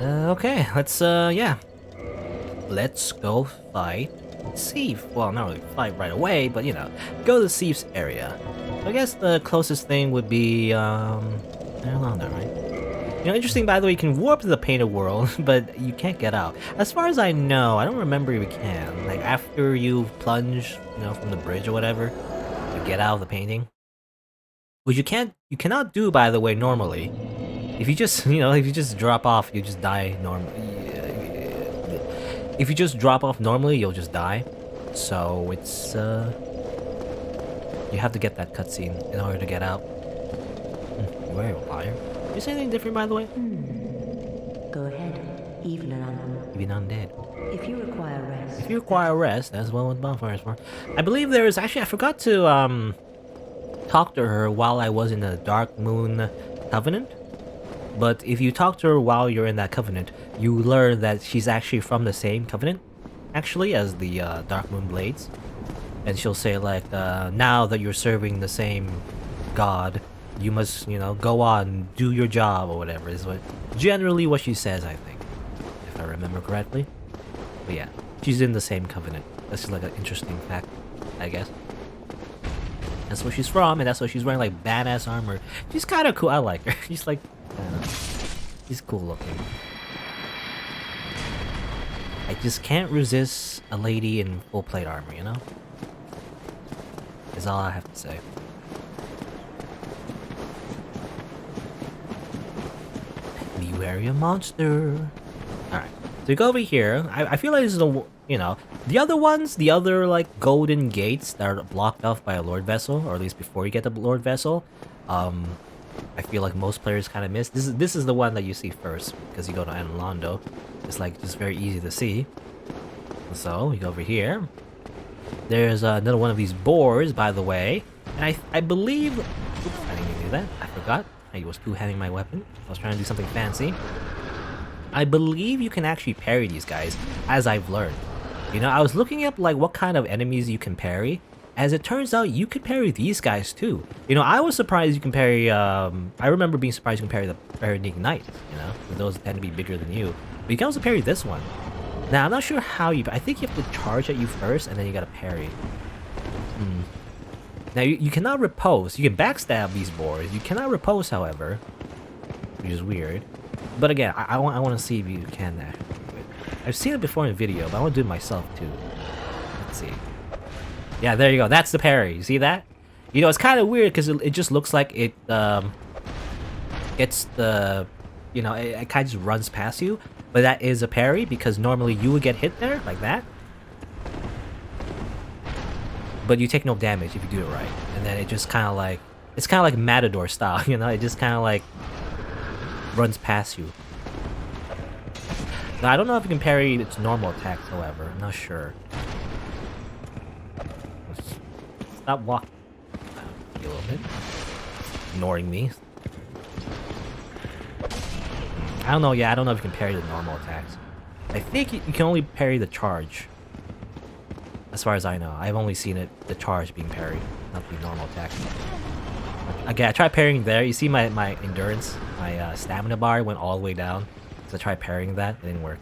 Okay, yeah. Let's go fight Seath. Well, not really fight right away, but you know, go to Seath's area. I guess the closest thing would be, Ireland, right? You know, interesting, by the way, you can warp to the painted world, but you can't get out. As far as I know, I don't remember you can. Like, after you plunge, you know, from the bridge or whatever, to get out of the painting. Which you cannot do, by the way, normally. If you just, you know, if you just drop off, you just die normally. If you just drop off normally, you'll just die. So it's, you have to get that cutscene in order to get out. You're a liar. Did you say anything different, by the way? Go ahead, even undead. If you require rest. If you require rest, that's what bonfire is for. I believe there is actually, I forgot to talk to her while I was in the Dark Moon Covenant. But if you talk to her while you're in that covenant, you learn that she's actually from the same covenant, actually, as the Dark Moon Blades. And she'll say like, now that you're serving the same god, you must, you know, go on, do your job or whatever is what generally what she says, I think, if I remember correctly. But yeah, she's in the same covenant. That's just like an interesting fact, I guess. That's where she's from, and that's why she's wearing like badass armor. She's kind of cool. I like her. She's like, she's cool looking. I just can't resist a lady in full plate armor, you know? Is all I have to say. New area monster. Alright, so we go over here. I feel like this is the, you know, the other ones, the other like golden gates that are blocked off by a Lord Vessel, or at least before you get the Lord Vessel. I feel like most players kind of miss. This is the one that you see first because you go to Analondo. It's like just very easy to see. So we go over here. There's another one of these boars, by the way, and I believe. Oops, I didn't even do that. I forgot. I was two-handing my weapon. I was trying to do something fancy. I believe you can actually parry these guys, as I've learned. You know, I was looking up like what kind of enemies you can parry. As it turns out, you can parry these guys too. You know, I was surprised you can parry, I remember being surprised you can parry the Paradig Knight, you know? Those tend to be bigger than you. But you can also parry this one. Now, I'm not sure how you... I think you have to charge at you first, and then you gotta parry. Now, you cannot repose. You can backstab these boars. You cannot repose, however. Which is weird. But again, I want to see if you can actually do it. I've seen it before in a video, but I want to do it myself too. Let's see. Yeah, there you go. That's the parry. You see that? You know, it's kind of weird because it just looks like it gets the... You know, it kind of just runs past you. But that is a parry because normally you would get hit there, like that. But you take no damage if you do it right. And then it just kind of like... It's kind of like Matador style, you know? It just kind of like... runs past you. Now, I don't know if you can parry its normal attacks, however. I'm not sure. Stop walking. A little bit. Ignoring me. I don't know, yeah, I don't know if you can parry the normal attacks. I think you can only parry the charge. As far as I know. I've only seen it, the charge being parried, not the normal attack. Okay, I tried parrying there. You see my endurance, my stamina bar went all the way down. So I tried parrying that, it didn't work.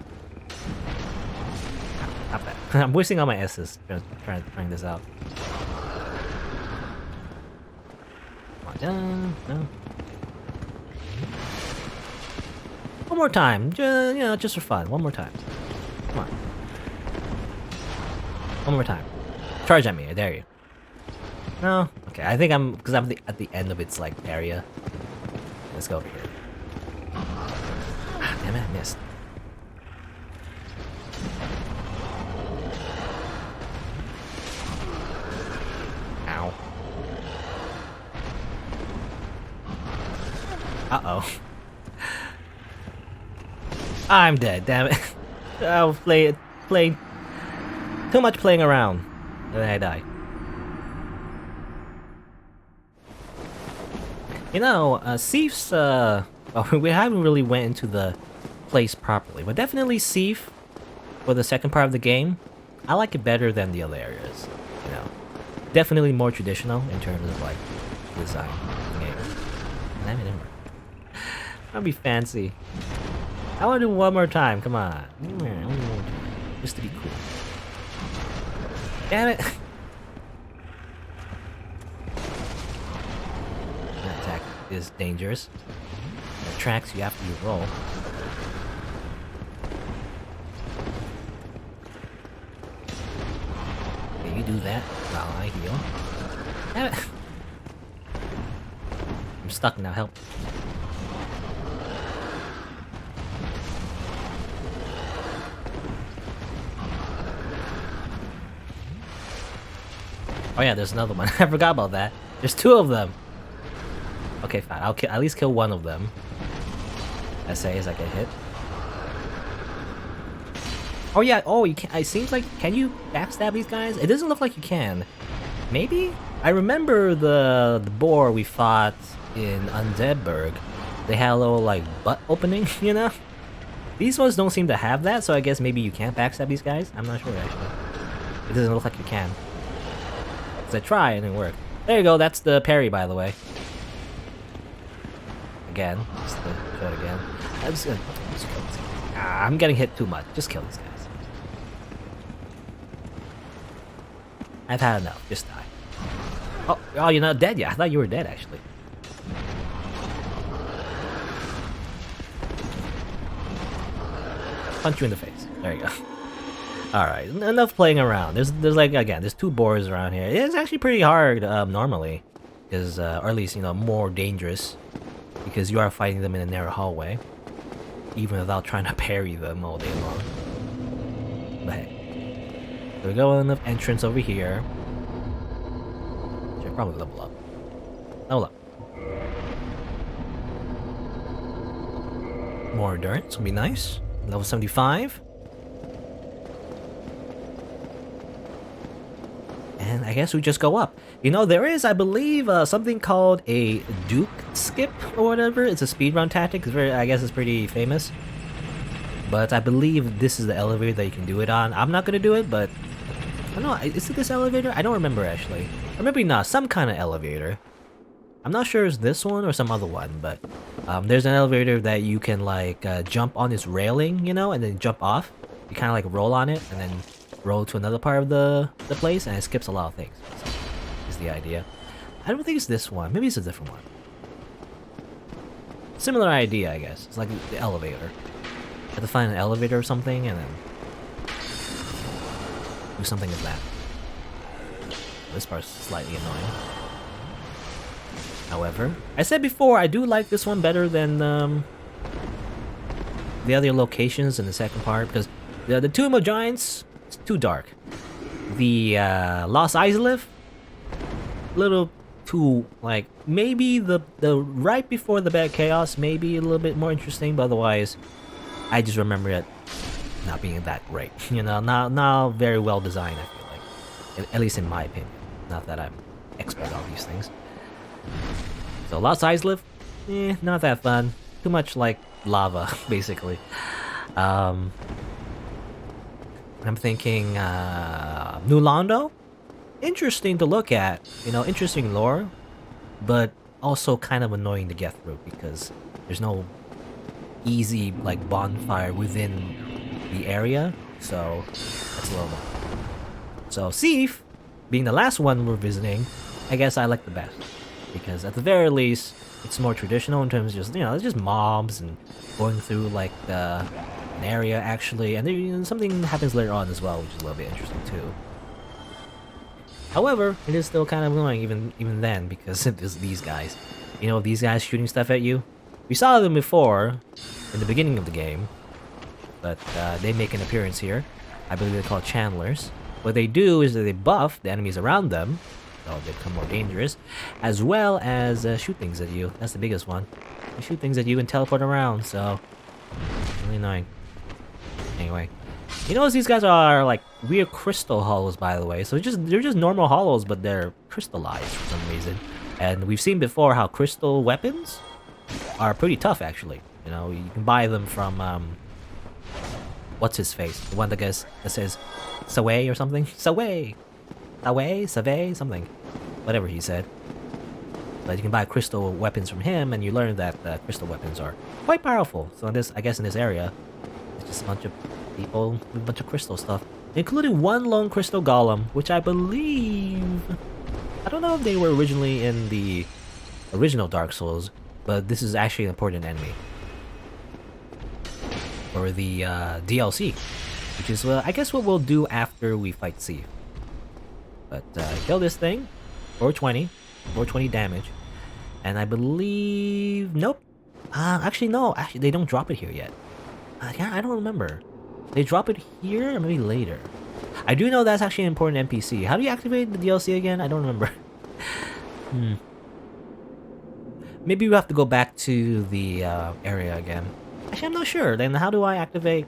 Not bad. I'm wasting all my S's trying this out. Come on, no. One more time, you know, just for fun. One more time. Come on. One more time. Charge at me, I dare you. No? Okay, I think I'm... Because I'm at the end of its, like, area. Let's go over here. Ah, damn it, I missed. Ow. Uh-oh. I'm dead, damn it. I'll play too much playing around. And then I die. You know, Seath's, well, we haven't really went into the place properly, but definitely Seath, for the second part of the game, I like it better than the other areas, you know. Definitely more traditional in terms of, like, design of the game. That'd be fancy. I want to do one more time. Come on. Only one more time. Just to be cool. Damn it. That attack is dangerous. It attracts you after you roll. Okay, you do that while I heal. Damn it. I'm stuck now, help. Oh yeah, there's another one. I forgot about that. There's two of them. Okay, fine. I'll at least kill one of them. As I get hit. Oh yeah. Oh, you can. It seems like can you backstab these guys? It doesn't look like you can. Maybe. I remember the boar we fought in Undeadburg. They had a little like butt opening, you know. These ones don't seem to have that, so I guess maybe you can't backstab these guys. I'm not sure actually. It doesn't look like you can. Cause I tried and it didn't work. There you go. That's the parry, by the way. Again, just to show it again. Just kill these guys. I'm getting hit too much. Just kill these guys. I've had enough. Just die. Oh, you're not dead yet. I thought you were dead, actually. Punch you in the face. There you go. Alright, enough playing around. There's like, again, there's two boars around here. It's actually pretty hard, normally. Because, or at least, you know, more dangerous. Because you are fighting them in a narrow hallway. Even without trying to parry them all day long. But hey. So we go in the entrance over here. Should probably level up. Level up. More endurance would be nice. Level 75. And I guess we just go up. You know, there is, I believe, something called a Duke skip or whatever. It's a speedrun tactic. It's very, I guess it's pretty famous. But I believe this is the elevator that you can do it on. I'm not gonna do it, but I don't know. Is it this elevator? I don't remember actually. Or maybe not. Some kind of elevator. I'm not sure it's this one or some other one, but there's an elevator that you can like jump on this railing, you know, and then jump off. You kind of like roll on it and then roll to another part of the place, and it skips a lot of things. So, is the idea. I don't think it's this one. Maybe it's a different one. Similar idea, I guess. It's like the elevator. You have to find an elevator or something, and then do something with that. This part's slightly annoying. However, I said before, I do like this one better than the other locations in the second part, because the Tomb of Giants, it's too dark. The Lost Islev, little too, like, maybe the right before the Bad Chaos, maybe a little bit more interesting, but otherwise, I just remember it not being that great. You know, not very well designed, I feel like. At least in my opinion. Not that I'm expert on these things. So Lost Islev, not that fun. Too much like lava, basically. I'm thinking New Londo, interesting to look at. You know, interesting lore, but also kind of annoying to get through because there's no easy like bonfire within the area, so that's a little more. So Seath, being the last one we're visiting, I guess I like the best. Because at the very least, it's more traditional in terms of just, you know, it's just mobs and going through like an area actually, and there, you know, something happens later on as well, which is a little bit interesting too. However, it is still kind of annoying even then because it's these guys. You know, these guys shooting stuff at you. We saw them before in the beginning of the game, but they make an appearance here. I believe they're called channelers. What they do is that they buff the enemies around them. They become more dangerous, as well as shoot things at you. That's the biggest one. They shoot things at you and teleport around, so really annoying. Anyway, you notice these guys are like weird crystal hollows, by the way. So they're just normal hollows, but they're crystallized for some reason. And we've seen before how crystal weapons are pretty tough, actually. You know, you can buy them from what's his face? The one that says Saway or something. Saway, something. Whatever he said. But you can buy crystal weapons from him, and you learn that crystal weapons are quite powerful. So in this, I guess in this area, it's just a bunch of people with a bunch of crystal stuff, including one lone crystal golem, which I believe... I don't know if they were originally in the original Dark Souls, but this is actually an important enemy. Or the DLC, which is, I guess, what we'll do after we fight Seath. But kill this thing, 420 damage, and I believe... Nope. Actually, no. Actually, they don't drop it here yet. Yeah, I don't remember. They drop it here or maybe later. I do know that's actually an important NPC. How do you activate the DLC again? I don't remember. Maybe we have to go back to the area again. Actually, I'm not sure. Then how do I activate?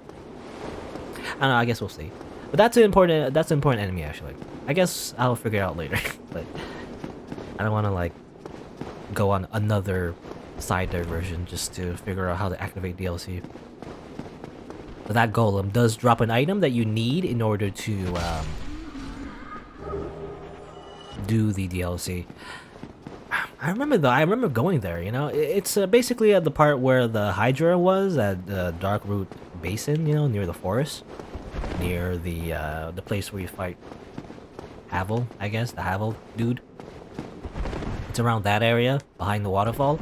I don't know. I guess we'll see. But that's an important enemy actually. I guess I'll figure it out later. But I don't want to like go on another side diversion just to figure out how to activate DLC. But that golem does drop an item that you need in order to do the DLC. I remember though. I remember going there. You know, it's basically at the part where the Hydra was at the Darkroot Basin. You know, near the forest, near the place where you fight Havel. I guess the Havel dude. It's around that area behind the waterfall.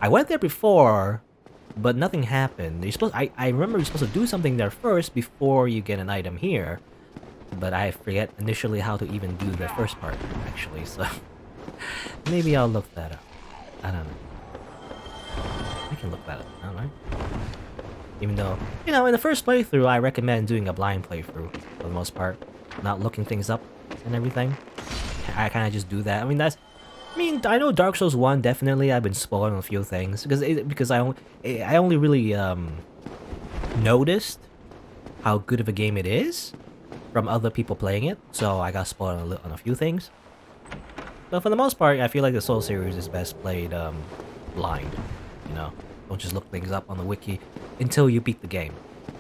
I went there before, but nothing happened. You're supposed. I remember you're supposed to do something there first before you get an item here, but I forget initially how to even do the first part actually. So. Maybe I'll look that up. I don't know. I can look that up, alright? Even though, you know, in the first playthrough, I recommend doing a blind playthrough for the most part. Not looking things up and everything. I kind of just do that. I mean, I know Dark Souls 1, definitely, I've been spoiling a few things. Because I only really, noticed how good of a game it is from other people playing it. So I got spoiled on a few things. But for the most part, I feel like the Soul series is best played blind. You know, don't just look things up on the wiki until you beat the game.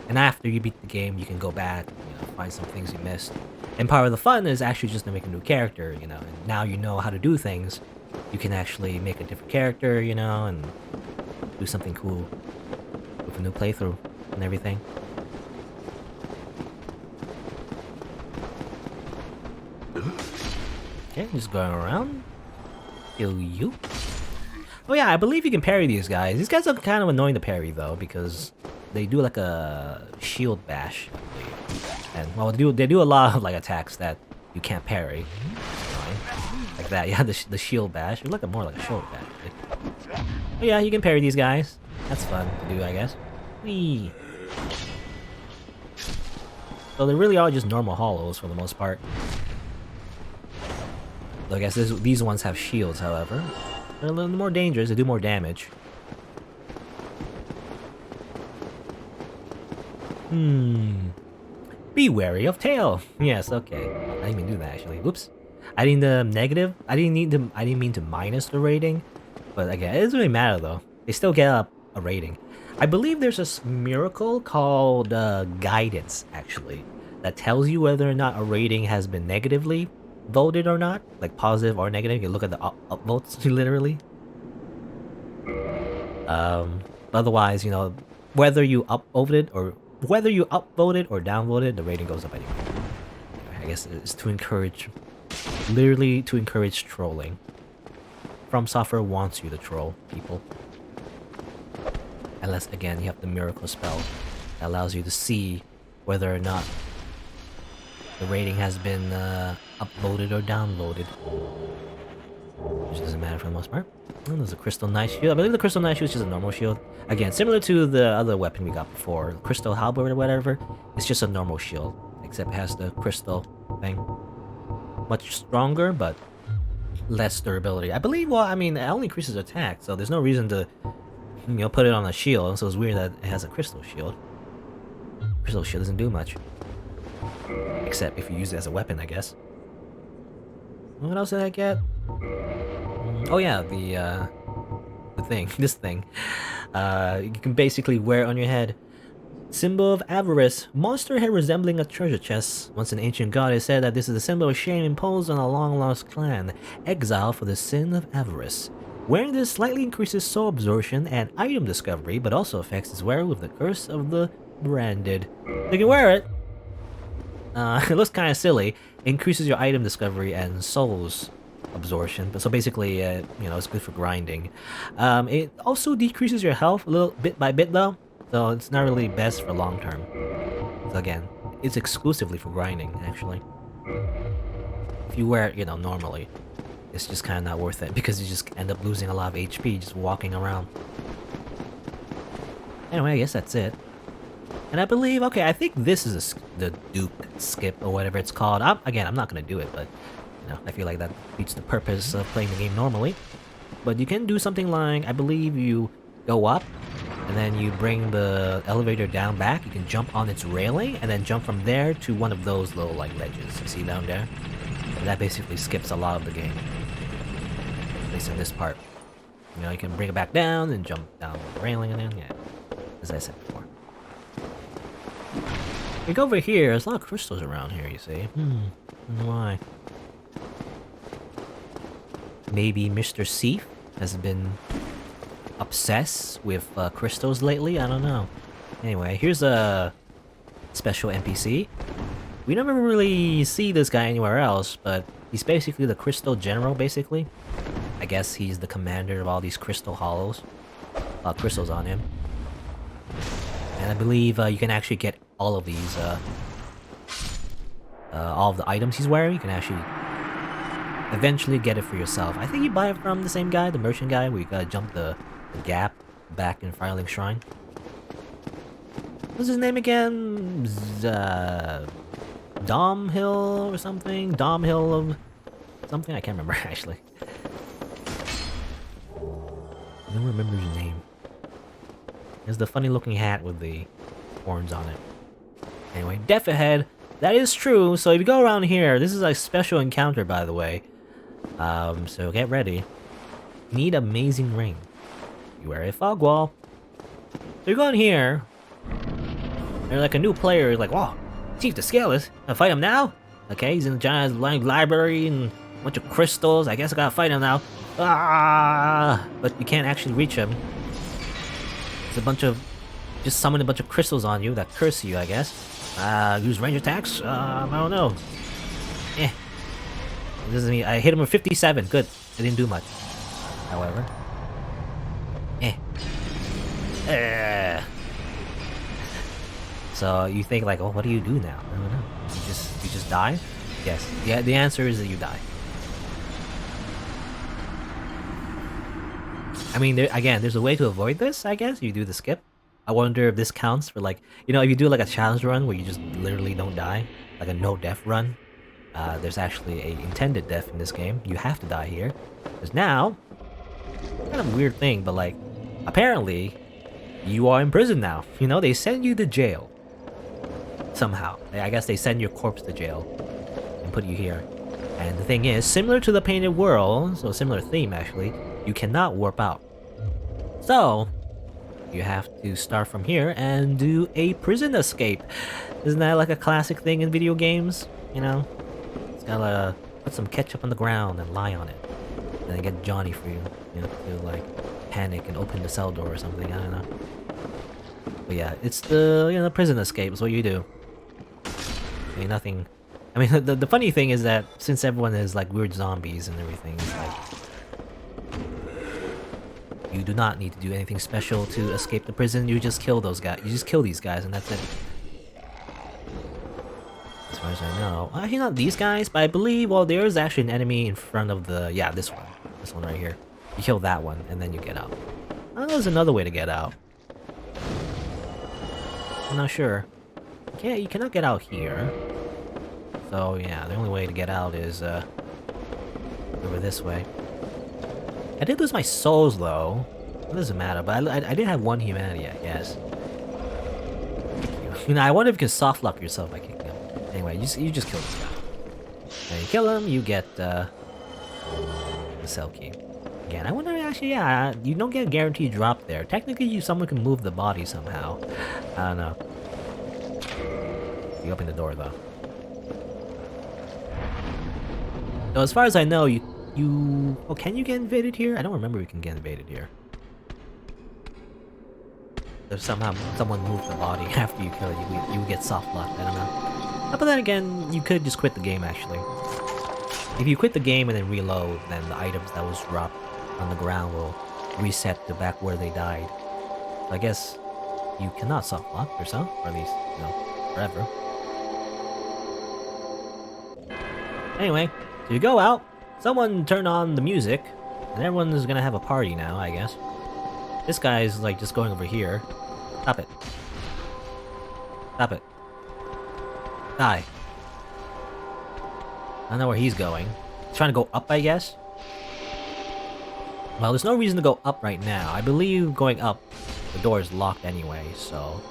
And after you beat the game, you can go back, you know, find some things you missed. And part of the fun is actually just to make a new character, you know. And now you know how to do things, you can actually make a different character, you know, and do something cool with a new playthrough and everything. Okay, just going around. Kill you. Oh yeah, I believe you can parry these guys. These guys are kind of annoying to parry though, because they do like a shield bash, I believe. And well, they do a lot of like attacks that you can't parry. Like that, yeah, the shield bash. It's like more like a shoulder bash. Oh yeah, you can parry these guys. That's fun to do, I guess. Whee! So they really are just normal hollows for the most part. I guess these ones have shields, however. They're a little more dangerous, they do more damage. Be wary of tail. Yes, okay. I didn't even do that actually. Whoops. I didn't negative. I didn't mean to minus the rating. But again, it doesn't really matter though. They still get a rating. I believe there's a miracle called guidance actually that tells you whether or not a rating has been negatively voted or not, like positive or negative. You can look at the upvotes literally. Otherwise, you know, whether you upvoted or downvoted, the rating goes up anyway. I guess it's to encourage, literally to encourage trolling. FromSoftware wants you to troll people. Unless again you have the miracle spell that allows you to see whether or not the rating has been upvoted or downvoted. Which doesn't matter for the most part. Oh, there's a crystal knight shield. I believe the crystal knight shield is just a normal shield. Again, similar to the other weapon we got before, crystal halberd or whatever. It's just a normal shield, except it has the crystal thing. Much stronger, but less durability. I believe. Well, I mean, it only increases attack, so there's no reason to, you know, put it on a shield. So it's weird that it has a crystal shield. Crystal shield doesn't do much. Except if you use it as a weapon, I guess. What else did I get? Oh yeah, the thing. This thing. You can basically wear it on your head. Symbol of avarice. Monster head resembling a treasure chest. Once an ancient goddess said that this is a symbol of shame imposed on a long-lost clan, exiled for the sin of avarice. Wearing this slightly increases soul absorption and item discovery, but also affects its wearer with the curse of the branded. You can wear it. It looks kind of silly. Increases your item discovery and souls absorption, but so basically, you know, it's good for grinding. It also decreases your health a little bit by bit though, so it's not really best for long term. So again, it's exclusively for grinding actually. If you wear it, you know, normally, it's just kind of not worth it because you just end up losing a lot of HP just walking around. Anyway, I guess that's it. And I believe, okay, I think this is the Duke skip or whatever it's called. Again, I'm not gonna do it, but you know, I feel like that defeats the purpose of playing the game normally. But you can do something like, I believe you go up, and then you bring the elevator down back. You can jump on its railing, and then jump from there to one of those little like ledges you see down there. And that basically skips a lot of the game. At least in this part. You know, you can bring it back down and jump down the railing and then, yeah. As I said before. You go over here, there's a lot of crystals around here, you see. I don't know why. Maybe Mr. Seath has been obsessed with crystals lately? I don't know. Anyway, here's a special NPC. We never really see this guy anywhere else, but he's basically the crystal general, basically. I guess he's the commander of all these crystal hollows. Crystals on him. And I believe you can actually get all of these, all of the items he's wearing. You can actually eventually get it for yourself. I think you buy it from the same guy, the merchant guy, where you gotta jump the gap back in Firelink Shrine. What's his name again? Dom Hill or something? Dom Hill of something? I can't remember actually. I don't remember his name. It's the funny looking hat with the horns on it. Anyway, death ahead. That is true. So if you go around here, this is a special encounter, by the way. So get ready. Need amazing ring. You wear a fog wall. So you go in here. You're like a new player. You're like, wow, Seath the Scaleless. I fight him now? Okay, he's in the giant library and a bunch of crystals. I guess I gotta fight him now. Ah! But you can't actually reach him. It's a bunch of... just summon a bunch of crystals on you that curse you, I guess. Use range attacks? I don't know. This is me. I hit him with 57. Good. I didn't do much. However. So you think like, oh, what do you do now? I don't know. You just die? Yes. Yeah, the answer is that you die. I mean, again, there's a way to avoid this, I guess. You do the skip. I wonder if this counts for like, you know, if you do like a challenge run where you just literally don't die, like a no death run, there's actually a intended death in this game. You have to die here. Because now, kind of a weird thing, but like, apparently, you are in prison now. You know, they send you to jail. Somehow. I guess they send your corpse to jail and put you here. And the thing is, similar to the Painted World, so similar theme actually, you cannot warp out. So, you have to start from here and do a prison escape. Isn't that like a classic thing in video games? You know? It's gotta put some ketchup on the ground and lie on it. And then get Johnny for you. You know, to like panic and open the cell door or something, I don't know. But yeah, it's the, you know, prison escape is what you do. I mean, nothing... I mean, the funny thing is that since everyone is like weird zombies and everything, it's like... you do not need to do anything special to escape the prison, you just kill those guys. You just kill these guys and that's it. As far as I know. Actually, not these guys, but I believe, well, there's actually an enemy in front of the... yeah, this one. This one right here. You kill that one, and then you get out. Oh, there's another way to get out. I'm not sure. Yeah, you cannot get out here. So, yeah, the only way to get out is, over this way. I did lose my souls, though. It doesn't matter, but I did have one humanity, I guess. You know, I wonder if you can soft lock yourself by kicking him. Anyway, you just kill this guy. When you kill him, you get, the cell key. Again, I wonder, actually, yeah, you don't get a guaranteed drop there. Technically, someone can move the body somehow. I don't know. You open the door, though. So as far as I know, you you... Oh, can you get invaded here? I don't remember we can get invaded here. If somehow someone moved the body after you kill it, you get soft locked, I don't know. But then again, you could just quit the game actually. If you quit the game and then reload, then the items that was dropped on the ground will reset to back where they died. So I guess you cannot soft lock yourself, or at least, you know, forever. Anyway, so you go out, someone turn on the music, and everyone is gonna have a party now, I guess. This guy's like just going over here. Stop it. Stop it. Die. I don't know where he's going. He's trying to go up, I guess? Well, there's no reason to go up right now. I believe going up, the door is locked anyway, so...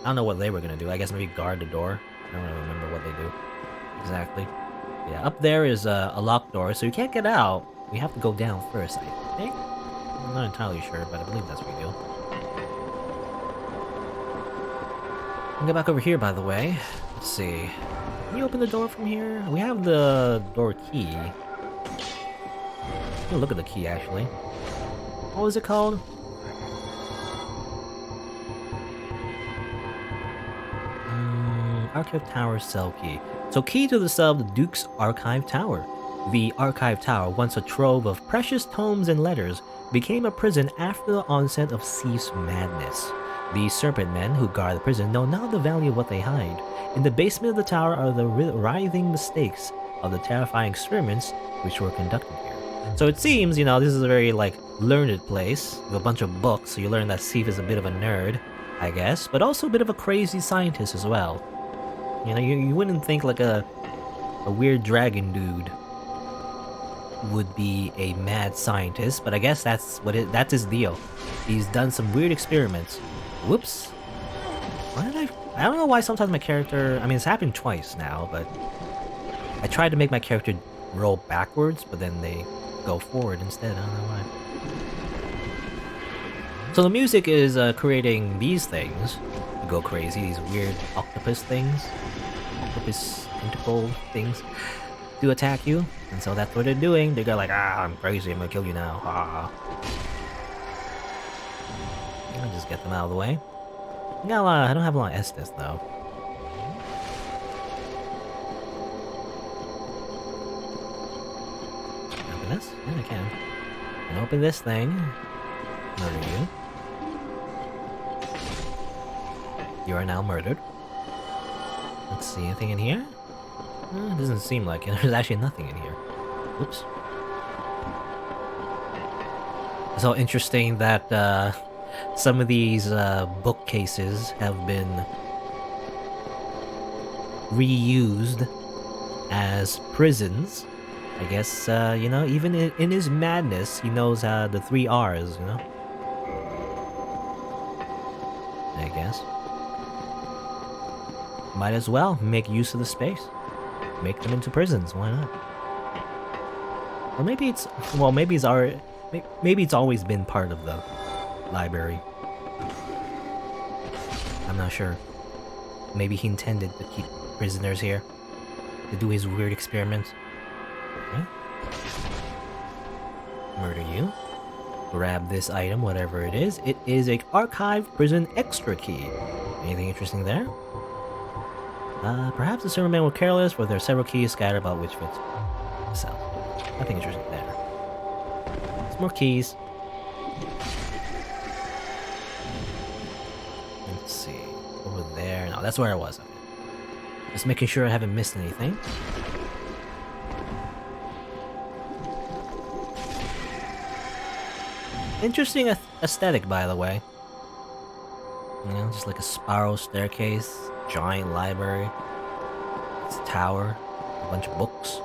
I don't know what they were gonna do. I guess maybe guard the door. I don't really remember what they do exactly. Yeah, up there is a locked door, so you can't get out. We have to go down first, I think? I'm not entirely sure, but I believe that's what we do. I'll go back over here, by the way. Let's see. Can you open the door from here? We have the door key. Oh, look at the key, actually. What was it called? Archive Tower cell key. So key to the cell of the Duke's Archive Tower. The Archive Tower, once a trove of precious tomes and letters, became a prison after the onset of Seath's madness. The Serpent Men who guard the prison know not the value of what they hide. In the basement of the tower are the writhing mistakes of the terrifying experiments which were conducted here. So it seems, you know, this is a very, like, learned place, with a bunch of books, so you learn that Seath is a bit of a nerd, I guess, but also a bit of a crazy scientist as well. You know, you wouldn't think like a weird dragon dude would be a mad scientist, but I guess that's that's his deal. He's done some weird experiments. Whoops. Why did I don't know why sometimes my character, I mean, it's happened twice now, but I tried to make my character roll backwards, but then they go forward instead. I don't know why. So the music is creating these things to go crazy, these weird octopus things, octopus tentacle things to attack you, and so that's what they're doing. They go like, ah, I'm crazy, I'm gonna kill you now. Ah. I'll just get them out of the way. No, I don't have a lot of Estus though. Open this? Yeah, I can. And open this thing. Murder you. You are now murdered. Let's see, anything in here? It doesn't seem like it. There's actually nothing in here. Oops. It's all interesting that some of these bookcases have been reused as prisons. I guess, you know, even in his madness, he knows the 3 R's, you know? I guess. Might as well make use of the space. Make them into prisons, why not? Or maybe it's, well, maybe it's always been part of the library. I'm not sure. Maybe he intended to keep prisoners here to do his weird experiments. Okay. Murder you. Grab this item, whatever it is. It is an archive prison extra key. Anything interesting there? Perhaps the servant men were careless, but there are several keys scattered about which fit the cell. Nothing interesting there. Some more keys. Let's see. Over there. No, that's where I was. Okay. Just making sure I haven't missed anything. Interesting aesthetic, by the way. You know, just like a spiral staircase, giant library, it's a tower, a bunch of books.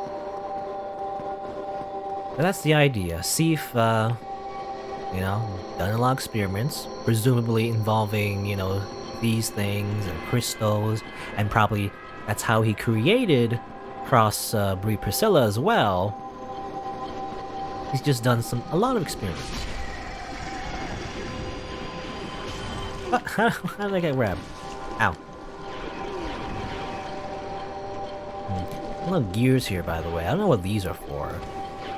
But that's the idea. Seath, you know, done a lot of experiments, presumably involving, you know, these things and crystals, and probably that's how he created Cross Brie Priscilla as well. He's just done a lot of experiments. What? How did I get grabbed? Ow. A lot of gears here, by the way. I don't know what these are for.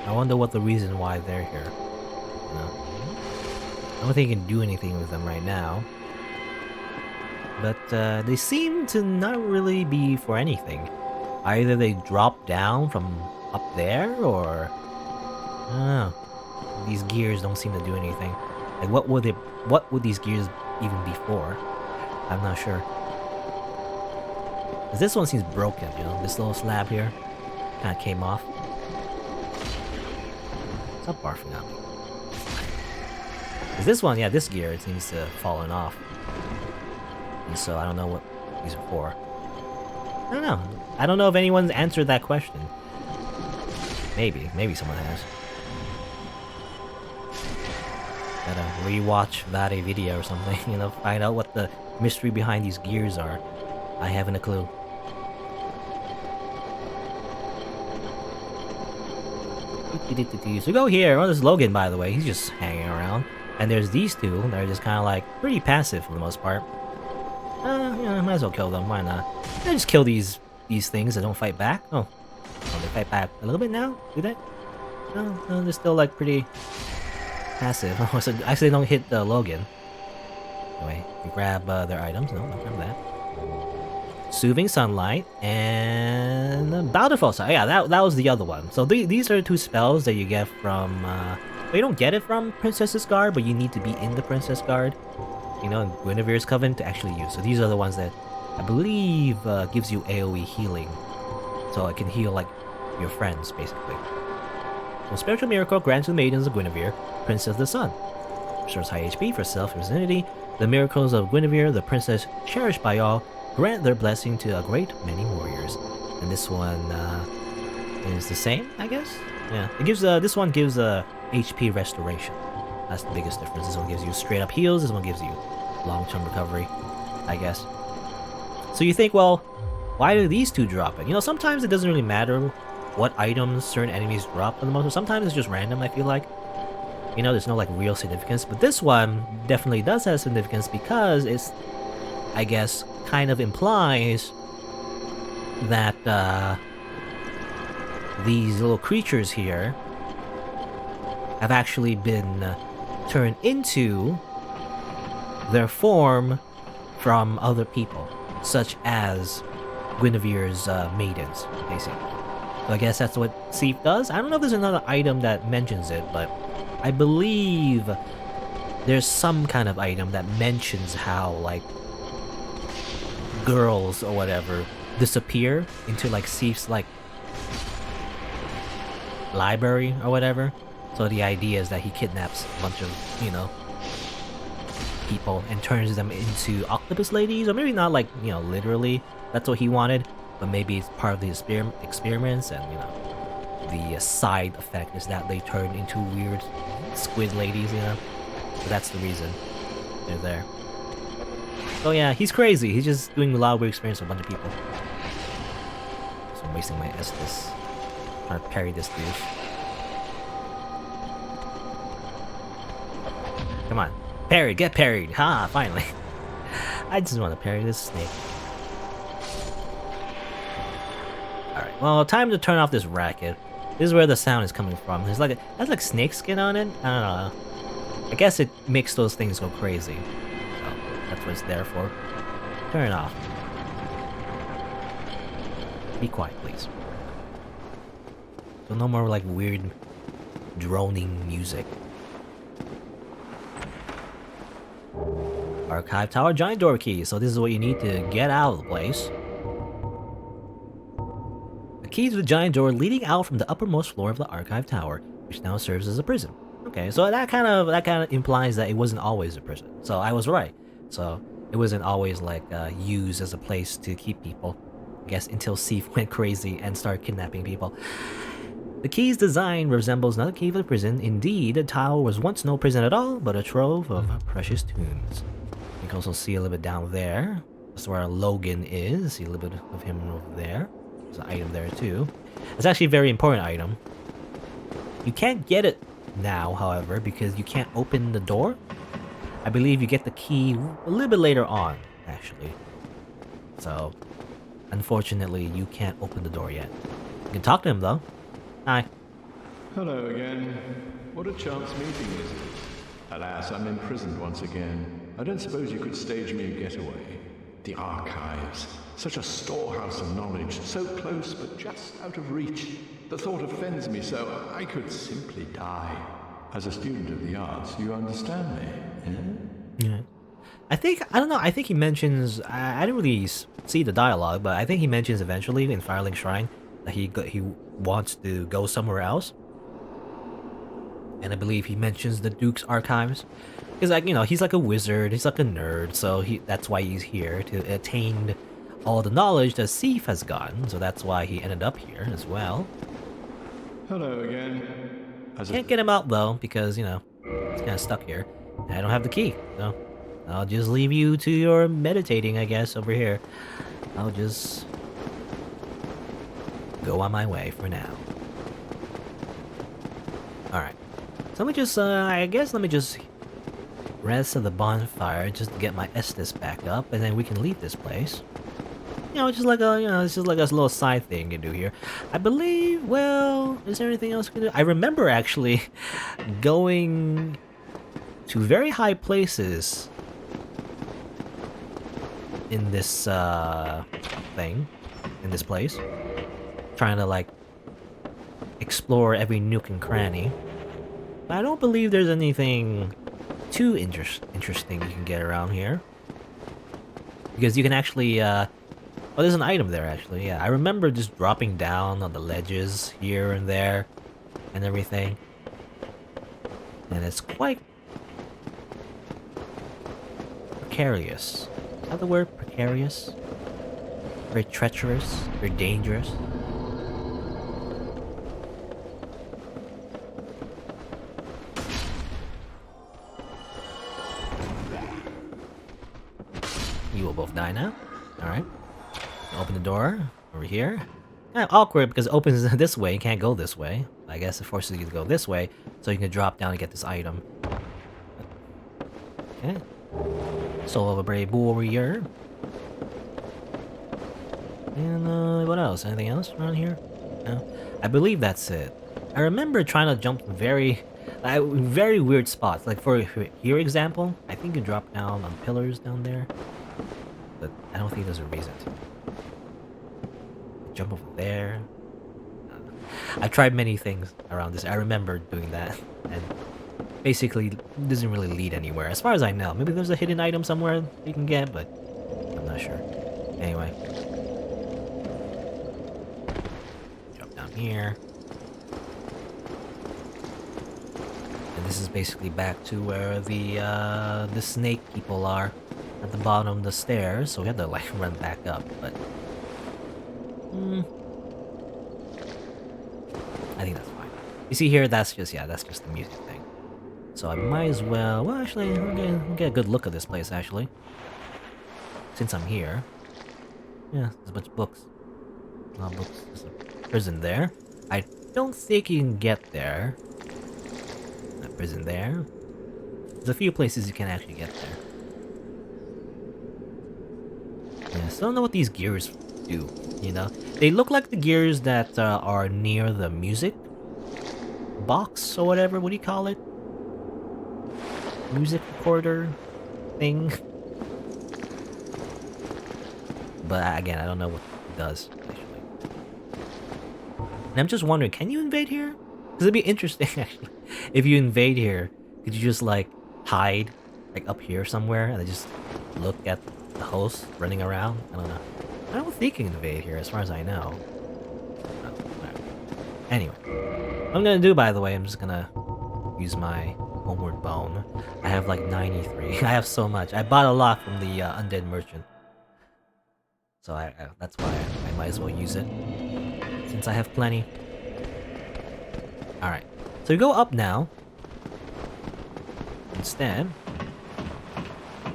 I wonder what the reason why they're here. You know? I don't think you can do anything with them right now. But they seem to not really be for anything. Either they drop down from up there, or I don't know. These gears don't seem to do anything. Like, what would these gears even be for? I'm not sure. 'Cause this one seems broken, you know? This little slab here kind of came off. Stop barfing at me. 'Cause this one, yeah, this gear, it seems to have fallen off. And so I don't know what these are for. I don't know. I don't know if anyone's answered that question. Maybe someone has. Gotta rewatch that a video or something, you know, find out what the mystery behind these gears are. I haven't a clue. So go here. Oh, there's Logan, by the way. He's just hanging around. And there's these two. They're just kind of like pretty passive for the most part. Yeah, might as well kill them. Why not? I just kill these things that don't fight back. Oh, they fight back a little bit now. Do they? No, they're still like pretty passive. Oh, so actually, they don't hit Logan. Anyway, you grab their items. No, don't grab that. Soothing Sunlight and Bountiful Sun. Yeah, that was the other one. So these are two spells that you get from. Well, you don't get it from Princess's Guard, but you need to be in the Princess Guard, you know, in Guinevere's Coven to actually use. So these are the ones that I believe gives you AoE healing, so it can heal like your friends basically. Well, Spiritual Miracle grants the maidens of Guinevere, Princess of the Sun. Restores high HP for self and vicinity. The miracles of Guinevere, the princess cherished by all, grant their blessing to a great many warriors. And this one is the same, I guess? Yeah, it gives this one gives HP restoration. That's the biggest difference. This one gives you straight up heals, this one gives you long-term recovery, I guess. So you think, well, why do these two drop it? You know, sometimes it doesn't really matter what items certain enemies drop for the most. Sometimes it's just random, I feel like. You know, there's no like real significance. But this one definitely does have significance because it's, I guess, kind of implies that these little creatures here have actually been turned into their form from other people, such as Guinevere's maidens, basically. So I guess that's what Seath does. I don't know if there's another item that mentions it, but I believe there's some kind of item that mentions how, like, girls or whatever disappear into, like, Seath's, like, library or whatever. So the idea is that he kidnaps a bunch of, you know, people and turns them into octopus ladies, or maybe not like, you know, literally that's what he wanted, but maybe it's part of the experiments, and you know, the side effect is that they turn into weird squid ladies, you know. So that's the reason they're there. So yeah, he's crazy. He's just doing a lot of weird experience with a bunch of people. So I'm wasting my Estus trying to parry this dude. Come on. Parry, get parried. Ha, finally. I just want to parry this snake. Alright, well, time to turn off this racket. This is where the sound is coming from. There's like that's like snake skin on it. I don't know. I guess it makes those things go crazy. So that's what it's there for. Turn it off. Be quiet, please. So no more like weird droning music. Archive Tower Giant Door Key. So this is what you need to get out of the place. The key to the giant door leading out from the uppermost floor of the Archive Tower, which now serves as a prison. Okay, so that kind of implies that it wasn't always a prison. So I was right. So it wasn't always like used as a place to keep people. I guess until Seath went crazy and started kidnapping people. The key's design resembles another key for the prison. Indeed, the tower was once no prison at all, but a trove of precious tunes. You can also see a little bit down there. That's where Logan is. See a little bit of him over there. There's an item there too. It's actually a very important item. You can't get it now, however, because you can't open the door. I believe you get the key a little bit later on, actually. So, unfortunately, you can't open the door yet. You can talk to him though. Hi. Hello again. What a chance meeting is it? Alas, I'm imprisoned once again. I don't suppose you could stage me a getaway. The archives. Such a storehouse of knowledge. So close, but just out of reach. The thought offends me so. I could simply die. As a student of the arts, you understand me, Yeah. I don't know, I think he mentions, I didn't really see the dialogue, but I think he mentions eventually in Firelink Shrine that he wants to go somewhere else. And I believe he mentions the Duke's archives. Because, like, you know, he's like a wizard, he's like a nerd, so that's why he's here, to attain all the knowledge that Seath has gotten, so that's why he ended up here as well. Hello again. Can't get him out though, because, you know, he's kind of stuck here. And I don't have the key, so I'll just leave you to your meditating, I guess, over here. I'll just go on my way for now. Alright. So let me just, I guess let me just rest at the bonfire just to get my Estus back up, and then we can leave this place. You know, just like a, you know, it's just like a little side thing you can do here. I believe, well, is there anything else we can do? I remember actually going to very high places in this, thing, in this place. Trying to, like, explore every nook and cranny. But I don't believe there's anything too interesting you can get around here. Because you can actually, oh, there's an item there, actually, yeah. I remember just dropping down on the ledges here and there and everything. And it's quite precarious. Is that the word? Precarious? Very treacherous? Very dangerous? You will both die now. Alright. Open the door over here. Kind of awkward because it opens this way, you can't go this way. I guess it forces you to go this way so you can drop down and get this item. Okay. Soul of a Brave Warrior. And what else? Anything else around here? No? I believe that's it. I remember trying to jump very weird spots. Like for your example, I think you drop down on pillars down there. But I don't think there's a reason to. Jump over there. I've tried many things around this. I remember doing that, and basically doesn't really lead anywhere, as far as I know. Maybe there's a hidden item somewhere you can get, but I'm not sure. Anyway, drop down here, and this is basically back to where the snake people are at the bottom of the stairs. So we have to like run back up, but. I think that's fine. You see here, that's just the music thing. So I might as well, actually, I'll get a good look at this place, actually. Since I'm here. Yeah, there's a bunch of books. A lot of books. There's a prison there. I don't think you can get there. That prison there. There's a few places you can actually get there. Yeah, so I don't know what these gears do, you know? They look like the gears that are near the music box or whatever. What do you call it? Music recorder thing. But again, I don't know what it does, actually. And I'm just wondering, can you invade here? Because it'd be interesting, actually. If you invade here, could you just, like, hide, like, up here somewhere and then just look at the host running around? I don't know. I don't think you can invade here, as far as I know. Oh, right. Anyway. What I'm gonna do, by the way, I'm just gonna use my homeward bone. I have like 93. I have so much. I bought a lot from the undead merchant. So that's why I might as well use it. Since I have plenty. Alright. So we go up now. Instead.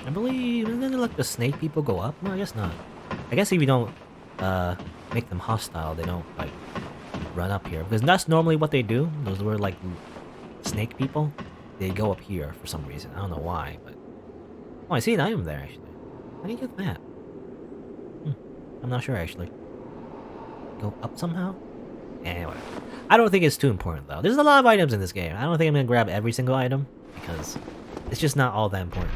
I believe, and then let the snake people go up? No, I guess not. I guess if you don't make them hostile, they don't like run up here. Because that's normally what they do. Those were like snake people. They go up here for some reason. I don't know why, but... Oh, I see an item there, actually. How do you get that? I'm not sure, actually. Go up somehow? Anyway, I don't think it's too important though. There's a lot of items in this game. I don't think I'm gonna grab every single item because it's just not all that important.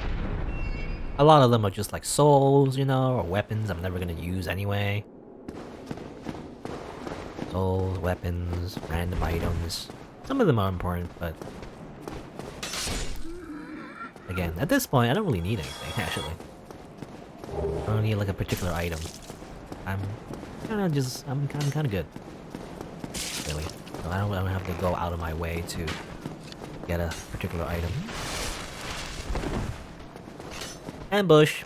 A lot of them are just like souls, you know, or weapons I'm never gonna use anyway. Souls, weapons, random items. Some of them are important, but again, at this point, I don't really need anything, actually. I don't need like a particular item. I'm kind of good. Really. So I don't have to go out of my way to get a particular item. Ambush.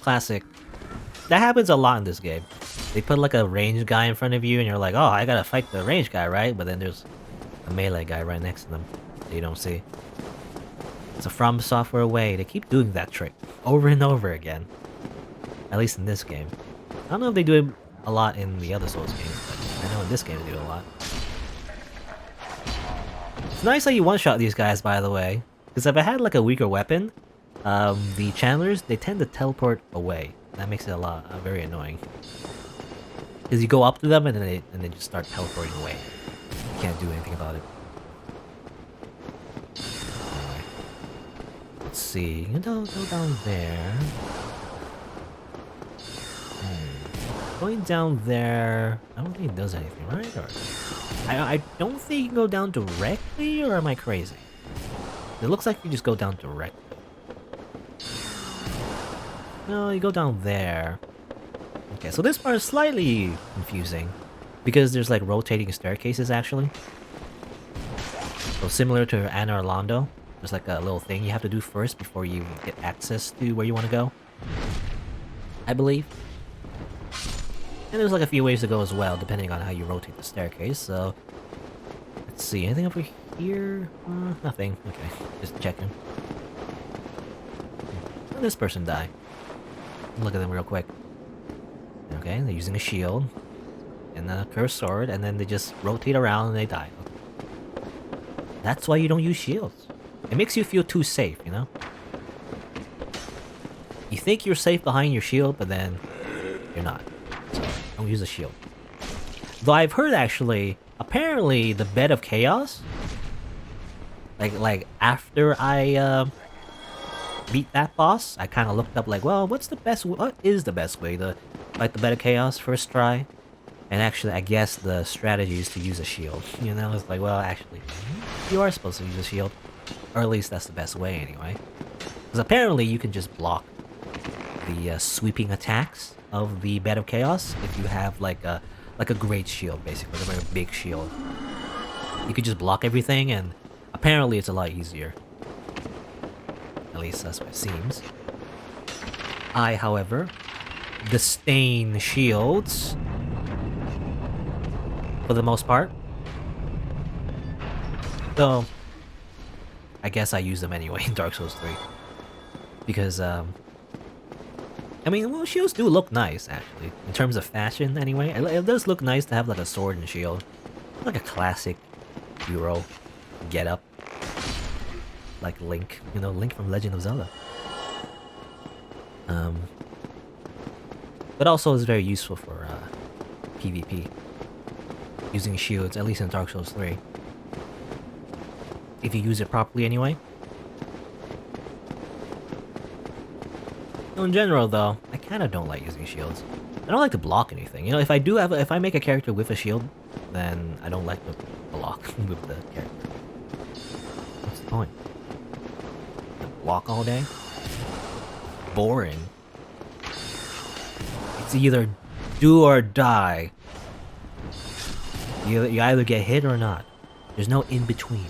Classic. That happens a lot in this game. They put like a ranged guy in front of you and you're like, oh, I gotta fight the ranged guy, right? But then there's a melee guy right next to them that you don't see. It's a FromSoftware way to keep doing that trick over and over again. At least in this game. I don't know if they do it a lot in the other Souls games, but I know in this game they do it a lot. It's nice that you one-shot these guys, by the way. Because if I had like a weaker weapon, the channelers, they tend to teleport away. That makes it a lot very annoying. Because you go up to them and then they just start teleporting away. You can't do anything about it. Anyway. Let's see. You can go down there. Going down there, I don't think it does anything, right? Or I don't think you can go down directly, or am I crazy? It looks like you just go down directly. No, you go down there. Okay, so this part is slightly confusing because there's like rotating staircases actually. So similar to Anna Orlando, there's like a little thing you have to do first before you get access to where you want to go. I believe. And there's like a few ways to go as well, depending on how you rotate the staircase, so... Let's see, anything over here? Nothing. Okay, just checking. How did this person die? Look at them real quick. Okay, they're using a shield. And a cursed sword, and then they just rotate around and they die. Okay. That's why you don't use shields. It makes you feel too safe, you know? You think you're safe behind your shield, but then... you're not. Don't use a shield. Though I've heard actually, apparently the Bed of Chaos, like after I beat that boss, I kind of looked up like, well, what is the best way to fight the Bed of Chaos first try? And actually, I guess the strategy is to use a shield. You know, it's like, well, actually, you are supposed to use a shield, or at least that's the best way anyway. Because apparently, you can just block the sweeping attacks of the Bed of Chaos if you have like a great shield, basically, a very big shield. You could just block everything, and apparently it's a lot easier. At least that's what it seems. I, however, disdain shields for the most part. So, I guess I use them anyway in Dark Souls 3. Because, I mean, well, shields do look nice, actually. In terms of fashion, anyway. It does look nice to have, like, a sword and shield. Like a classic hero get-up. Like Link. You know, Link from Legend of Zelda. But also is very useful for, PvP. Using shields, at least in Dark Souls 3. If you use it properly, anyway. In general, though, I kind of don't like using shields. I don't like to block anything. You know, if I make a character with a shield, then I don't like to block with the character. What's the point? Walk all day? Boring. It's either do or die. You either get hit or not. There's no in between.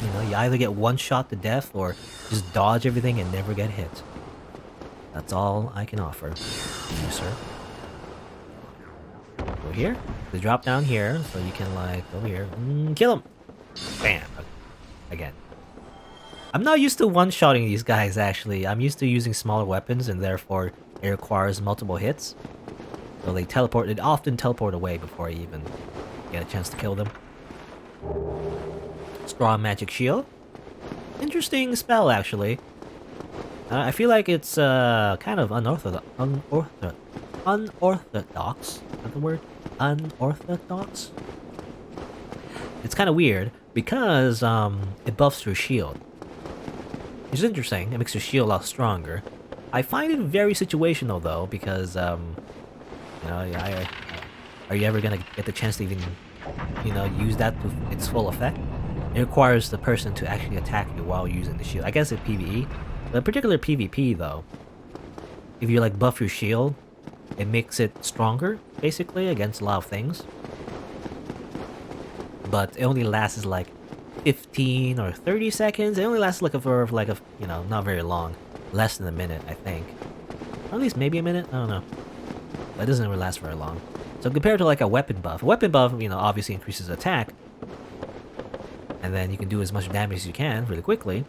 You know, you either get one shot to death or just dodge everything and never get hit. That's all I can offer you, sir. Go here. They drop down here, so you can, like, go here. Kill him! Bam! Again. I'm not used to one-shotting these guys, actually. I'm used to using smaller weapons, and therefore it requires multiple hits. So they often teleport away before I even get a chance to kill them. Straw Magic Shield. Interesting spell, actually. I feel like it's kind of unorthodox. Unorthodox? Is that the word? Unorthodox? It's kind of weird because it buffs your shield. It's interesting. It makes your shield a lot stronger. I find it very situational though because you know, are you ever gonna get the chance to even, you know, use that to its full effect? It requires the person to actually attack you while using the shield. I guess in PvE, but in particular PvP though, if you like buff your shield, it makes it stronger basically against a lot of things. But it only lasts like 15 or 30 seconds. It only lasts like for like a, you know, not very long, less than a minute I think, or at least maybe a minute. I don't know. But it doesn't really last very long. So compared to like a weapon buff, you know, obviously increases attack, and then you can do as much damage as you can really quickly.